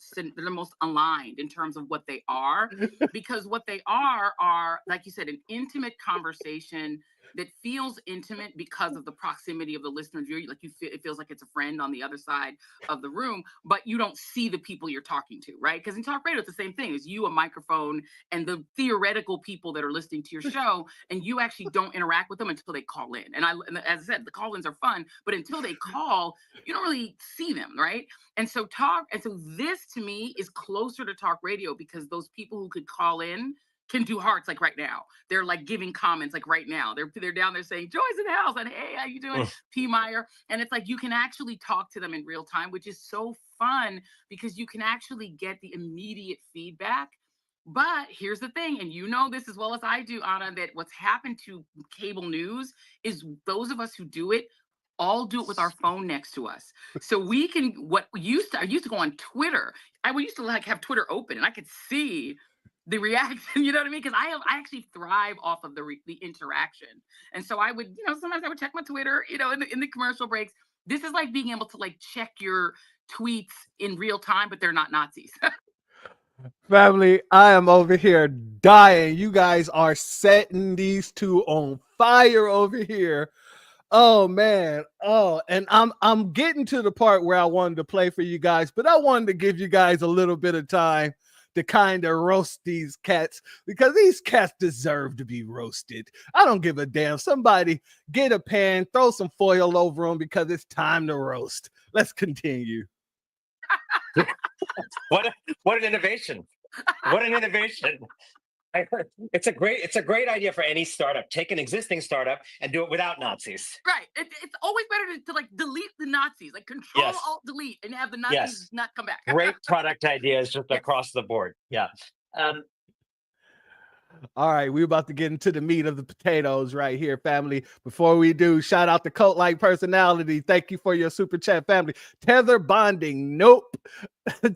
aligned in terms of what they are. Because what they are, like you said, an intimate conversation that feels intimate because of the proximity of the listener viewer. Like, it feels like it's a friend on the other side of the room, but you don't see the people you're talking to, right? Because in talk radio, it's the same thing. It's you, a microphone, and the theoretical people that are listening to your show, and you actually don't interact with them until they call in. And as I said, the call-ins are fun, but until they call, you don't really see them, right? And so this to me is closer to talk radio, because those people who could call in can do hearts like right now. They're like giving comments like right now. They're down there saying Joy's in the house and hey, how you doing, P. Meyer? And it's like you can actually talk to them in real time, which is so fun because you can actually get the immediate feedback. But here's the thing, and you know this as well as I do, Anna, that what's happened to cable news is those of us who do it all do it with our phone next to us. So we can, I used to go on Twitter. I used to like have Twitter open and I could see the reaction, you know what I mean? Because I actually thrive off of the interaction. And so I would, sometimes I would check my Twitter, in the commercial breaks. This is like being able to like check your tweets in real time, but they're not Nazis. Family, I am over here dying. You guys are setting these two on fire over here. Oh man. Oh, and I'm getting to the part where I wanted to play for you guys, but I wanted to give you guys a little bit of time to kind of roast these cats because these cats deserve to be roasted. I don't give a damn. Somebody get a pan, throw some foil over them because it's time to roast. Let's continue. What an innovation. What an innovation. It's a great idea for any startup. Take an existing startup and do it without Nazis. Right. It's always better to like delete the Nazis, like control alt delete and have the Nazis not come back. Great product ideas just across the board. Yeah. All right, we're about to get into the meat of the potatoes right here, family. Before we do, shout out to Cult-Like Personality. Thank you for your super chat, family. Tether bonding. Nope.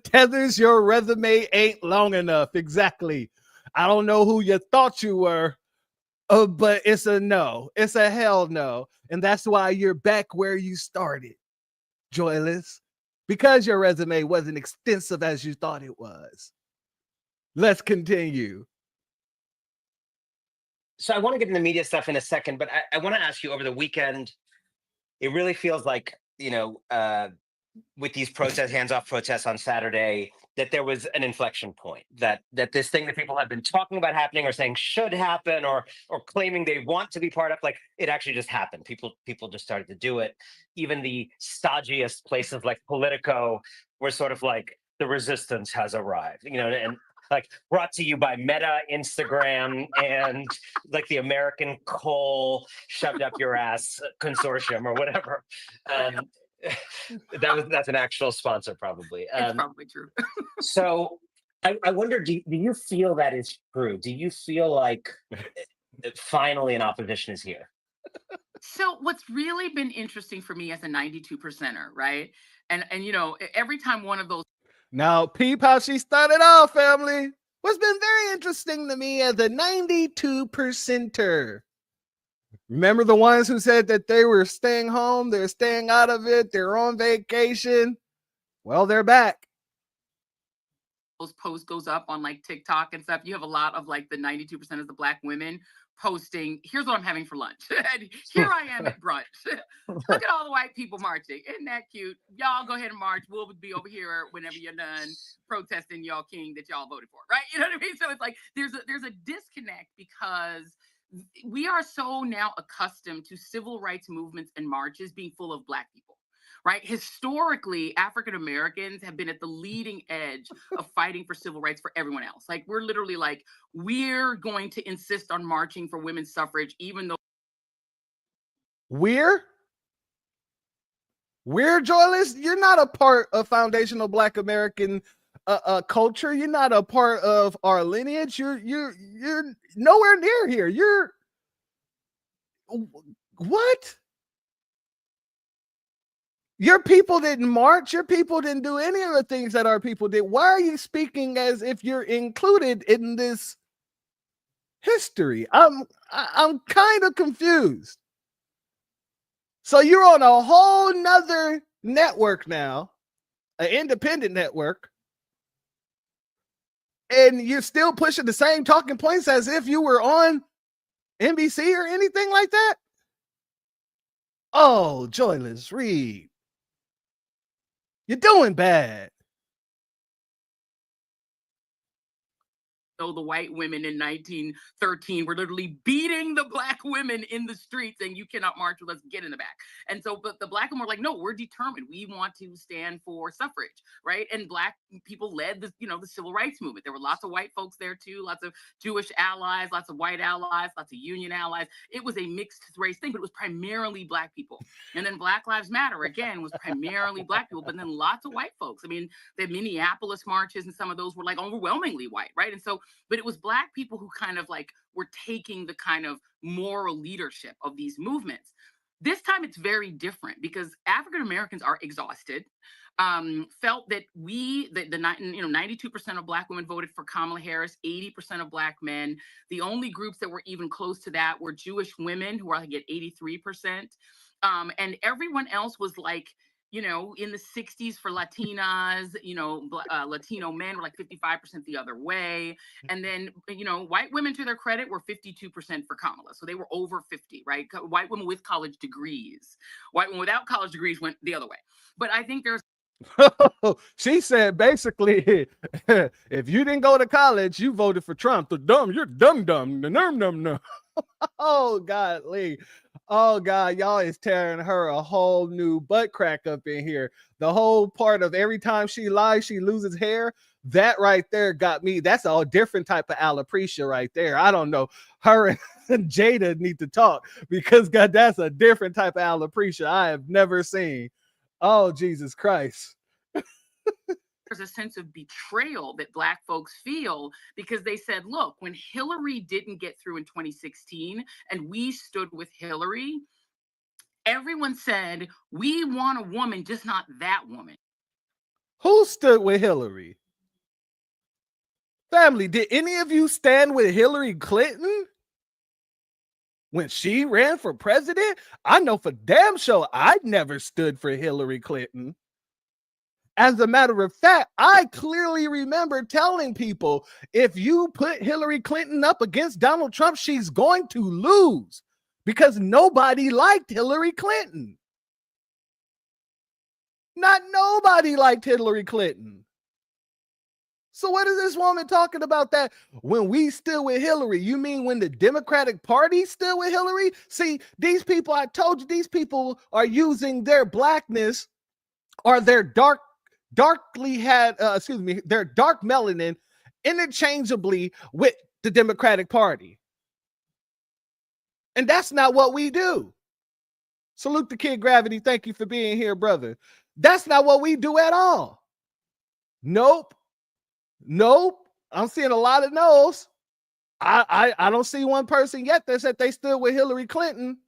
Tethers, your resume ain't long enough. Exactly. I don't know who you thought you were, but it's a no. It's a hell no. And that's why you're back where you started, Joyless, because your resume wasn't extensive as you thought it was. Let's continue. So I want to get into media stuff in a second, but I want to ask you, over the weekend, it really feels like, with these hands-off protests on Saturday, that there was an inflection point, that this thing that people have been talking about happening or saying should happen or claiming they want to be part of, like, it actually just happened. People just started to do it. Even the stodgiest places like Politico were sort of like, the resistance has arrived, and like brought to you by Meta, Instagram, and like the American Coal shoved up your ass consortium or whatever. That's an actual sponsor, probably. It's probably true. So I wonder, do you feel that is true? Do you feel like finally an opposition is here? So what's really been interesting for me as a 92 percenter, right? And every time one of those. Now, peep how she started off, family. What's been very interesting to me as a 92 percenter. Remember the ones who said that they were staying home, they're staying out of it, they're on vacation? Well, they're back. Those posts goes up on like TikTok and stuff. You have a lot of like the 92% of the Black women posting, here's what I'm having for lunch. And here I am at brunch. Look at all the white people marching. Isn't that cute? Y'all go ahead and march. We'll be over here whenever you're done protesting y'all king that y'all voted for, right? You know what I mean? So it's like there's a disconnect because we are so now accustomed to civil rights movements and marches being full of Black people. Right? Historically, African Americans have been at the leading edge of fighting for civil rights for everyone else. Like, we're literally like, we're going to insist on marching for women's suffrage, even though. We're Joyless. You're not a part of foundational Black American culture. You're not a part of our lineage. You're nowhere near here. You're what? Your people didn't march. Your people didn't do any of the things that our people did. Why are you speaking as if you're included in this history? I'm kind of confused. So you're on a whole nother network now, an independent network, and you're still pushing the same talking points as if you were on NBC or anything like that? Oh, Joyless, read. You're doing bad. So the white women in 1913 were literally beating the black women in the streets saying, you cannot march with us, get in the back. And so, but the black women were like, no, we're determined. We want to stand for suffrage, right? And black people led the, the civil rights movement. There were lots of white folks there too, lots of Jewish allies, lots of white allies, lots of union allies. It was a mixed race thing, but it was primarily black people. And then Black Lives Matter, again, was primarily black people, but then lots of white folks. I mean, the Minneapolis marches and some of those were like overwhelmingly white, right? And so, but it was black people who kind of like were taking the kind of moral leadership of these movements. This time it's very different because African Americans are exhausted, felt that the 92% of black women voted for Kamala Harris, 80% of black men. The only groups that were even close to that were Jewish women, who are like at 83%. And everyone else was like, in the 60s for Latinas, Latino men were like 55% the other way. And then, white women, to their credit, were 52% for Kamala. So they were over 50, right? White women with college degrees. White women without college degrees went the other way. But I think there's she said basically, if you didn't go to college, you voted for Trump. You're dumb, num. Oh God, Lee. Oh God, y'all is tearing her a whole new butt crack up in here. The whole part of every time she lies, she loses hair. That right there got me. That's a different type of alopecia right there. I don't know. Her and Jada need to talk because God, that's a different type of alopecia I have never seen. Oh, Jesus Christ. There's a sense of betrayal that black folks feel because they said, look, when Hillary didn't get through in 2016 and we stood with Hillary, everyone said, we want a woman, just not that woman. Who stood with Hillary? Family, did any of you stand with Hillary Clinton when she ran for president? I know for damn sure I never stood for Hillary Clinton. As a matter of fact, I clearly remember telling people, if you put Hillary Clinton up against Donald Trump, she's going to lose because nobody liked Hillary Clinton. Not nobody liked Hillary Clinton. So what is this woman talking about that when we still with Hillary? You mean when the Democratic Party still with Hillary? See, these people, I told you, these people are using their blackness or their their dark melanin interchangeably with the Democratic Party. And that's not what we do. Salute the Kid Gravity. Thank you for being here, brother. That's not what we do at all. Nope. I'm seeing a lot of no's. I don't see one person yet that said they stood with Hillary Clinton.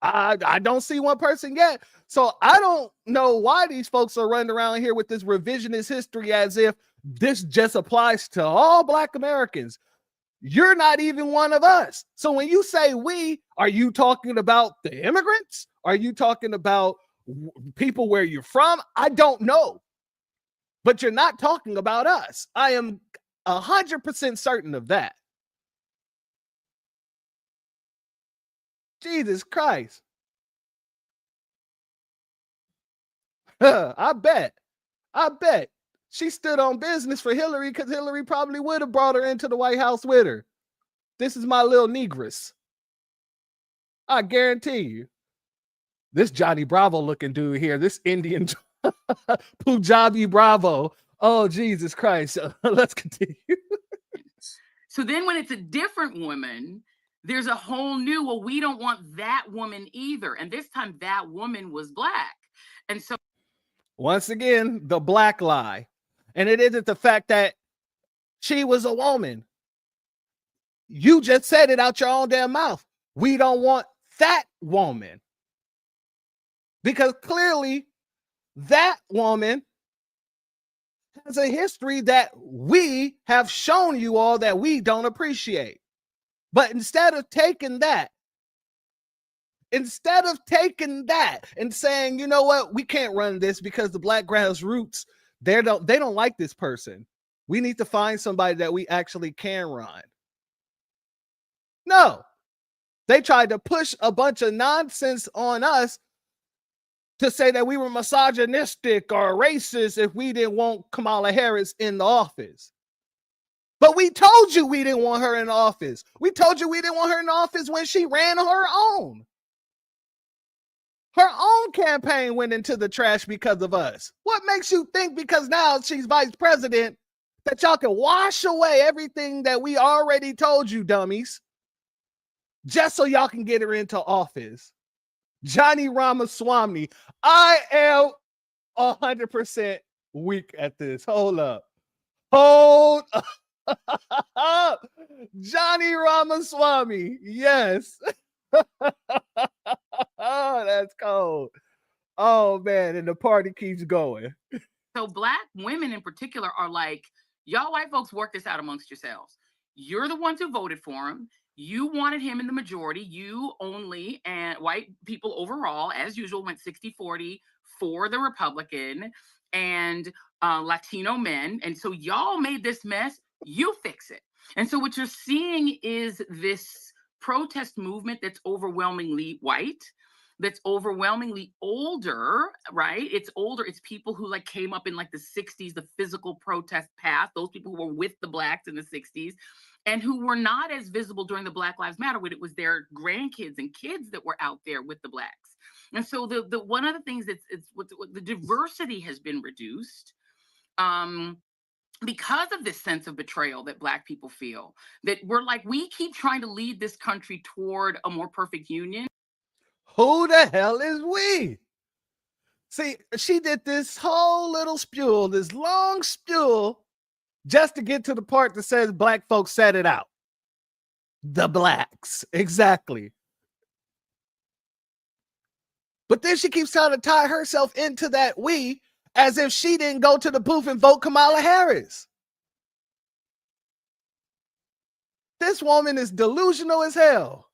I don't see one person yet. So I don't know why these folks are running around here with this revisionist history as if this just applies to all Black Americans. You're not even one of us. So when you say we, are you talking about the immigrants? Are you talking about people where you're from? I don't know. But you're not talking about us. I am 100% certain of that. Jesus Christ. I bet she stood on business for Hillary because Hillary probably would have brought her into the White House with her. This is my little negress. I guarantee you. This Johnny Bravo looking dude here, this Indian Punjabi Bravo. Oh, Jesus Christ. Let's continue. So then when it's a different woman, there's a whole new, well, we don't want that woman either. And this time that woman was Black. And so once again, the Black lie. And it isn't the fact that she was a woman. You just said it out your own damn mouth. We don't want that woman. Because clearly that woman has a history that we have shown you all that we don't appreciate. But instead of taking that and saying, you know what, we can't run this because the Black grassroots, they don't like this person. We need to find somebody that we actually can run. No, they tried to push a bunch of nonsense on us to say that we were misogynistic or racist if we didn't want Kamala Harris in the office. But we told you we didn't want her in office. We told you we didn't want her in office when she ran her own. Her own campaign went into the trash because of us. What makes you think because now she's vice president that y'all can wash away everything that we already told you, dummies, just so y'all can get her into office? Johnny Ramaswamy, I am 100% weak at this. Hold up. Johnny Ramaswamy, yes. Oh, that's cold. Oh man, and the party keeps going. So Black women in particular are like, y'all white folks work this out amongst yourselves. You're the ones who voted for him. You wanted him in the majority. You only, and white people overall, as usual, went 60-40 for the Republican and Latino men. And so y'all made this mess. You fix it. And so what you're seeing is this protest movement that's overwhelmingly white, that's overwhelmingly older, right? It's older. It's people who like came up in like the 60s, the physical protest path, those people who were with the Blacks in the 60s and who were not as visible during the Black Lives Matter when it was their grandkids and kids that were out there with the Blacks. And so the one of the things that's what the diversity has been reduced. Because of this sense of betrayal that Black people feel, that we're like, we keep trying to lead this country toward a more perfect union. Who the hell is we? See, she did this whole little spiel, this long spiel, just to get to the part that says Black folks set it out. The Blacks, exactly. But then she keeps trying to tie herself into that we as if she didn't go to the booth and vote Kamala Harris. This woman is delusional as hell.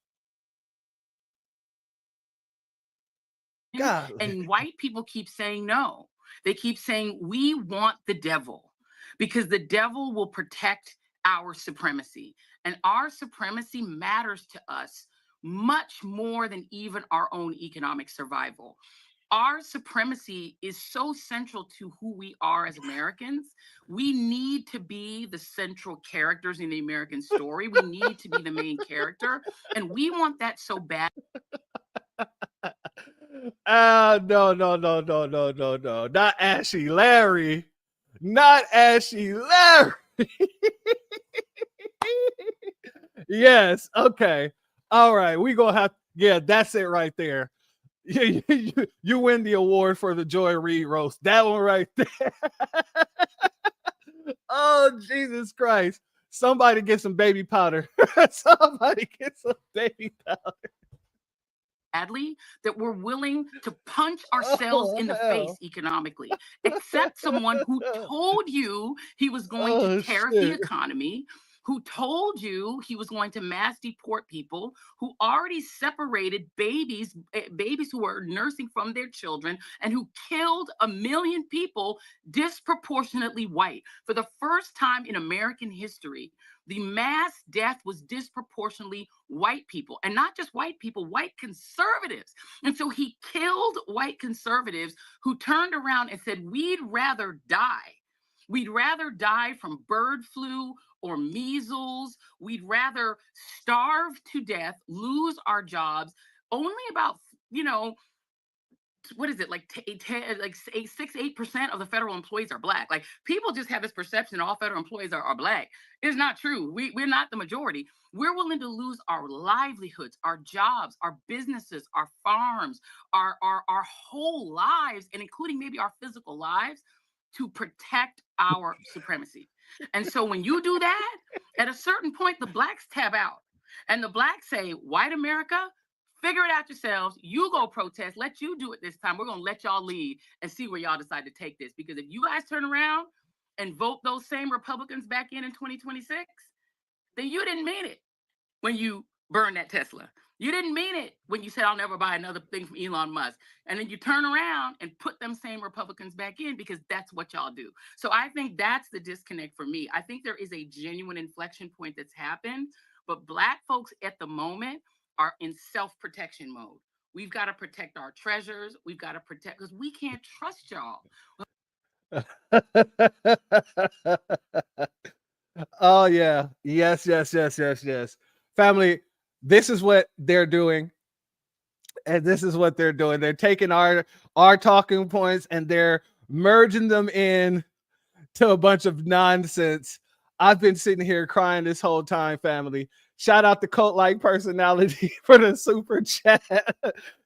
God. And white people keep saying no. They keep saying, we want the devil because the devil will protect our supremacy. And our supremacy matters to us much more than even our own economic survival. Our supremacy is so central to who we are as Americans. We need to be the central characters in the American story. We need to be the main character. And we want that so bad. No. Not Ashy Larry. Not Ashy Larry. Yes. Okay. All right. We gonna have, yeah, that's it right there. You win the award for the Joy Reid roast. That one right there. Oh, Jesus Christ. Somebody get some baby powder. Somebody get some baby powder. Badly that we're willing to punch ourselves in the face economically, except someone who told you he was going to tear up the economy, who told you he was going to mass deport people, who already separated babies who were nursing from their children, and who killed 1 million people disproportionately white. For the first time in American history, the mass death was disproportionately white people, and not just white people, white conservatives. And so he killed white conservatives who turned around and said, we'd rather die. We'd rather die from bird flu or measles. We'd rather starve to death, lose our jobs. Only about, what is it, like 6-8% of the federal employees are Black. Like, people just have this perception all federal employees are Black. It's not true. We're not the majority. We're willing to lose our livelihoods, our jobs, our businesses, our farms, our whole lives, and including maybe our physical lives, to protect our supremacy. And so when you do that, at a certain point, the Blacks tab out. And the Blacks say, white America, figure it out yourselves. You go protest. Let you do it this time. We're going to let y'all lead and see where y'all decide to take this. Because if you guys turn around and vote those same Republicans back in 2026, then you didn't mean it when you burned that Tesla. You didn't mean it when you said, I'll never buy another thing from Elon Musk. And then you turn around and put them same Republicans back in because that's what y'all do. So I think that's the disconnect for me. I think there is a genuine inflection point that's happened, but Black folks at the moment are in self-protection mode. We've got to protect our treasures. We've got to protect, because we can't trust y'all. Oh yeah. Yes, yes, yes, yes, yes. Family, this is what they're doing. And this is what they're doing. They're taking our talking points and they're merging them in to a bunch of nonsense. I've been sitting here crying this whole time, family. Shout out to Cult Like Personality for the super chat.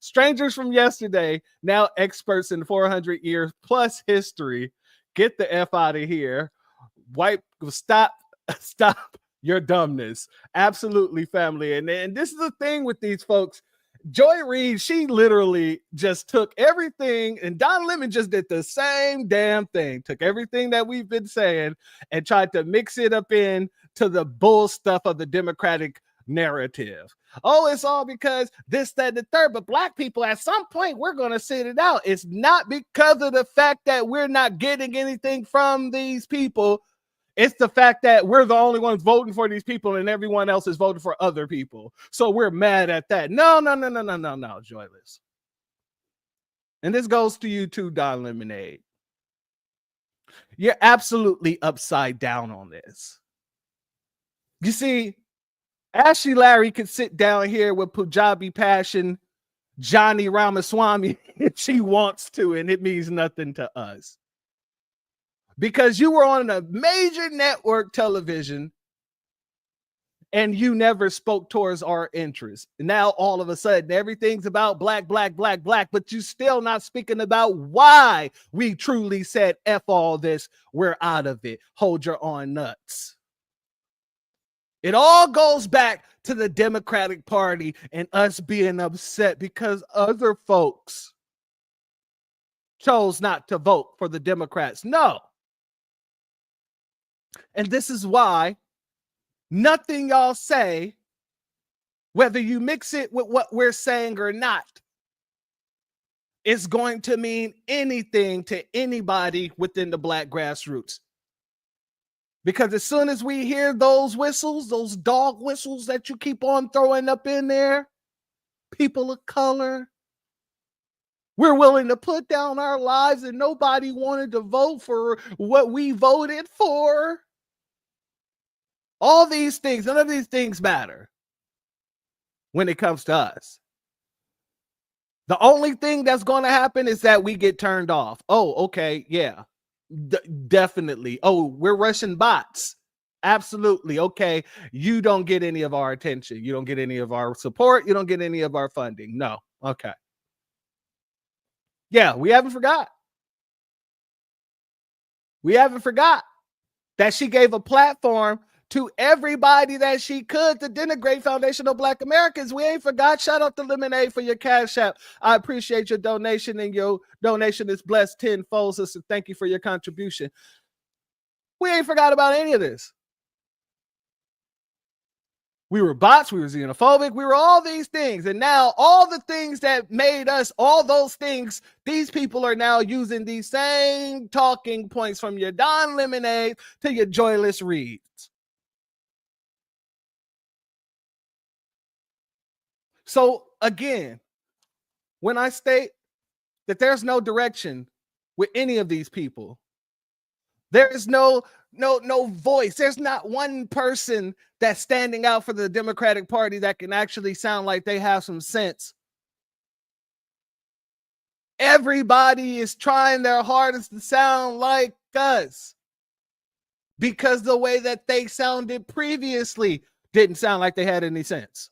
Strangers from yesterday, now experts in 400 years plus history. Get the F out of here. Stop your dumbness. Absolutely, family. And this is the thing with these folks. Joy Reid, she literally just took everything, and Don Lemon just did the same damn thing. Took everything that we've been saying and tried to mix it up in to the bull stuff of the Democratic narrative. Oh, it's all because this, that, and the third. But black people, at some point, we're going to sit it out. It's not because of the fact that we're not getting anything from these people. It's the fact that we're the only ones voting for these people and everyone else is voting for other people. So we're mad at that. No, Joyless. And this goes to you too, Don Lemonade. You're absolutely upside down on this. You see, Ashley Larry could sit down here with Punjabi Passion, Johnny Ramaswamy if she wants to, and it means nothing to us. Because you were on a major network television and you never spoke towards our interests. Now, all of a sudden, everything's about black, but you still not speaking about why we truly said, F all this, we're out of it. Hold your own nuts. It all goes back to the Democratic Party and us being upset because other folks chose not to vote for the Democrats. No. And this is why nothing y'all say, whether you mix it with what we're saying or not, is going to mean anything to anybody within the black grassroots. Because as soon as we hear those whistles, those dog whistles that you keep on throwing up in there, people of color, we're willing to put down our lives and nobody wanted to vote for what we voted for. All these things, none of these things matter when it comes to us. The only thing that's going to happen is that we get turned off. Oh, okay. Yeah, definitely. Oh, we're Russian bots. Absolutely. Okay. You don't get any of our attention. You don't get any of our support. You don't get any of our funding. No. Okay. Yeah, we haven't forgot. We haven't forgot that she gave a platform to everybody that she could to denigrate foundational Black Americans. We ain't forgot. Shout out to Lemonade for your Cash App. I appreciate your donation, and your donation is blessed tenfold. So thank you for your contribution. We ain't forgot about any of this. We were bots, we were xenophobic, we were all these things. And now all the things that made us all those things, these people are now using these same talking points from your Don Lemonade to your Joyless Reeds. So again, when I state that there's no direction with any of these people, there is no voice. There's not one person that's standing out for the Democratic Party that can actually sound like they have some sense. Everybody is trying their hardest to sound like us because the way that they sounded previously didn't sound like they had any sense.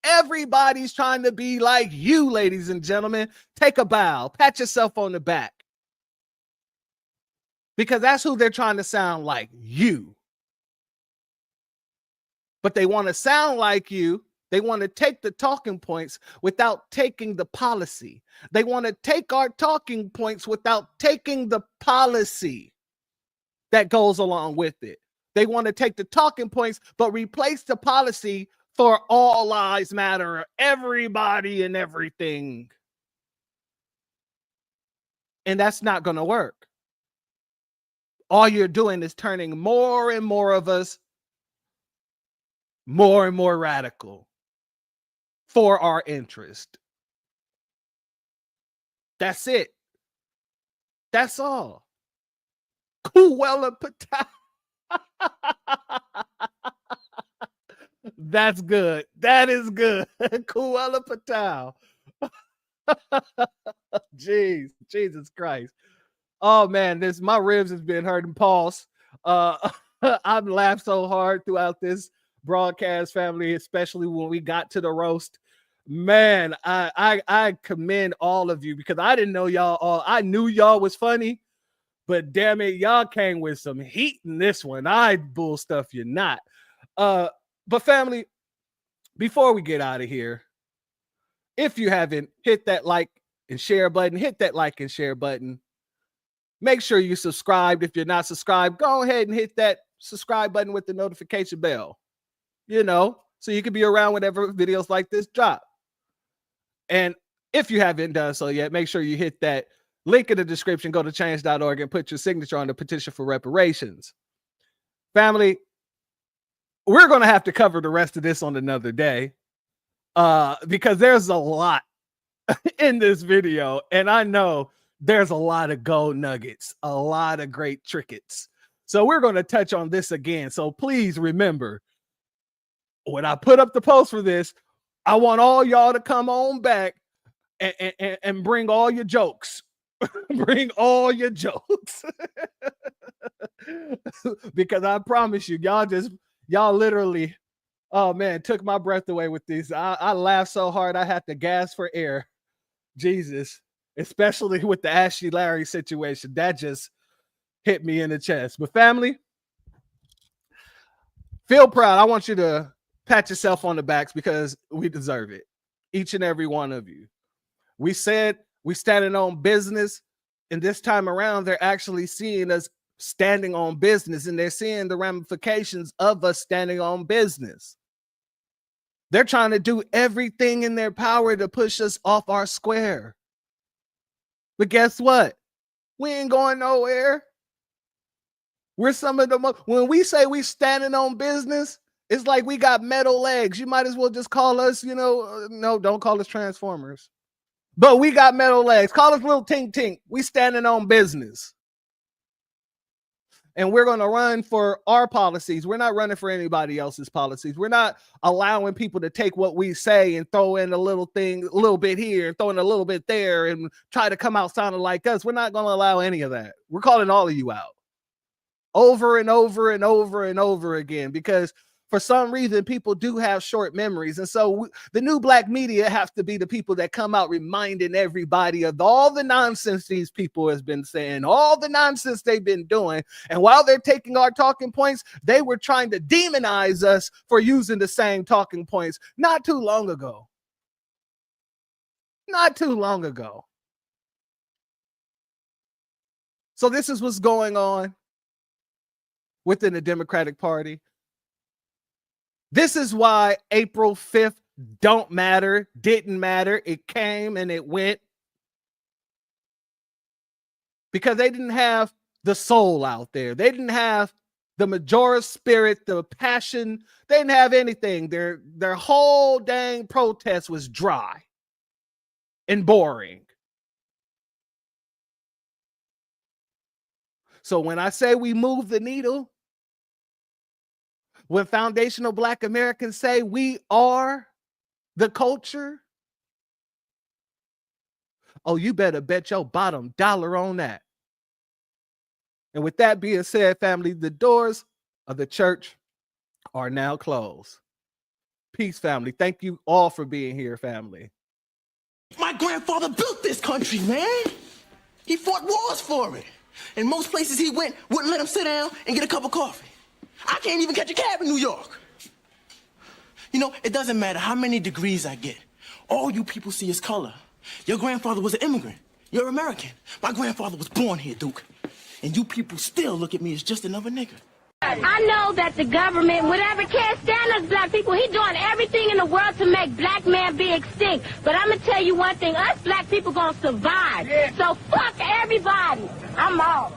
Everybody's trying to be like you, ladies and gentlemen. Take a bow, pat yourself on the back. Because that's who they're trying to sound like, you. But they want to sound like you. They want to take the talking points without taking the policy. They want to take our talking points without taking the policy that goes along with it. They want to take the talking points, but replace the policy for all lives matter, everybody and everything. And that's not going to work. All you're doing is turning more and more of us more and more radical for our interest. That's it. That's all. Kuwela Patel. That's good. That is good. Kuala Patel. Jeez, Jesus Christ. Oh man, my ribs has been hurting. Pause. I've laughed so hard throughout this broadcast, family, especially when we got to the roast. Man, I commend all of you because I didn't know y'all all. I knew y'all was funny, but damn it, y'all came with some heat in this one. I bull stuff you not. But family, before we get out of here, if you haven't hit that like and share button, hit that like and share button. Make sure you subscribed. If you're not subscribed, go ahead and hit that subscribe button with the notification bell, so you can be around whenever videos like this drop. And if you haven't done so yet, make sure you hit that link in the description, go to change.org and put your signature on the petition for reparations. Family, we're going to have to cover the rest of this on another day because there's a lot in this video. And I know there's a lot of gold nuggets, a lot of great trinkets. So we're going to touch on this again. So please remember, when I put up the post for this, I want all y'all to come on back and bring all your jokes. Bring all your jokes. Because I promise you, y'all literally, oh man, took my breath away with these. I laughed so hard I had to gasp for air. Jesus. Especially with the Ashley Larry situation. That just hit me in the chest. But family, feel proud. I want you to pat yourself on the backs because we deserve it. Each and every one of you. We said we standing on business, and this time around, they're actually seeing us standing on business, and they're seeing the ramifications of us standing on business. They're trying to do everything in their power to push us off our square. But guess what? We ain't going nowhere. We're some of the most, when we say we standing on business, it's like we got metal legs. You might as well just call us, no, don't call us Transformers. But we got metal legs. Call us little tink tink. We standing on business. And we're going to run for our policies. We're not running for anybody else's policies. We're not allowing people to take what we say and throw in a little thing, a little bit here and throw in a little bit there and try to come out sounding like us. We're not going to allow any of that. We're calling all of you out over and over and over and over again, because for some reason, people do have short memories. And so the new black media have to be the people that come out reminding everybody of all the nonsense these people has been saying, all the nonsense they've been doing. And while they're taking our talking points, they were trying to demonize us for using the same talking points not too long ago. Not too long ago. So this is what's going on within the Democratic Party. This is why April 5th didn't matter. It came and it went. Because they didn't have the soul out there. They didn't have the majority spirit, the passion. They didn't have anything. Their whole dang protest was dry and boring. So when I say we move the needle, when foundational Black Americans say we are the culture, oh, you better bet your bottom dollar on that. And with that being said, family, the doors of the church are now closed. Peace, family. Thank you all for being here, family. My grandfather built this country, man. He fought wars for it. And most places he went wouldn't let him sit down and get a cup of coffee. I can't even catch a cab in New York. It doesn't matter how many degrees I get. All you people see is color. Your grandfather was an immigrant. You're American. My grandfather was born here, Duke. And you people still look at me as just another nigga. I know that the government, whatever, can't stand us black people. He's doing everything in the world to make black man be extinct. But I'm going to tell you one thing. Us black people going to survive. Yeah. So fuck everybody. I'm off.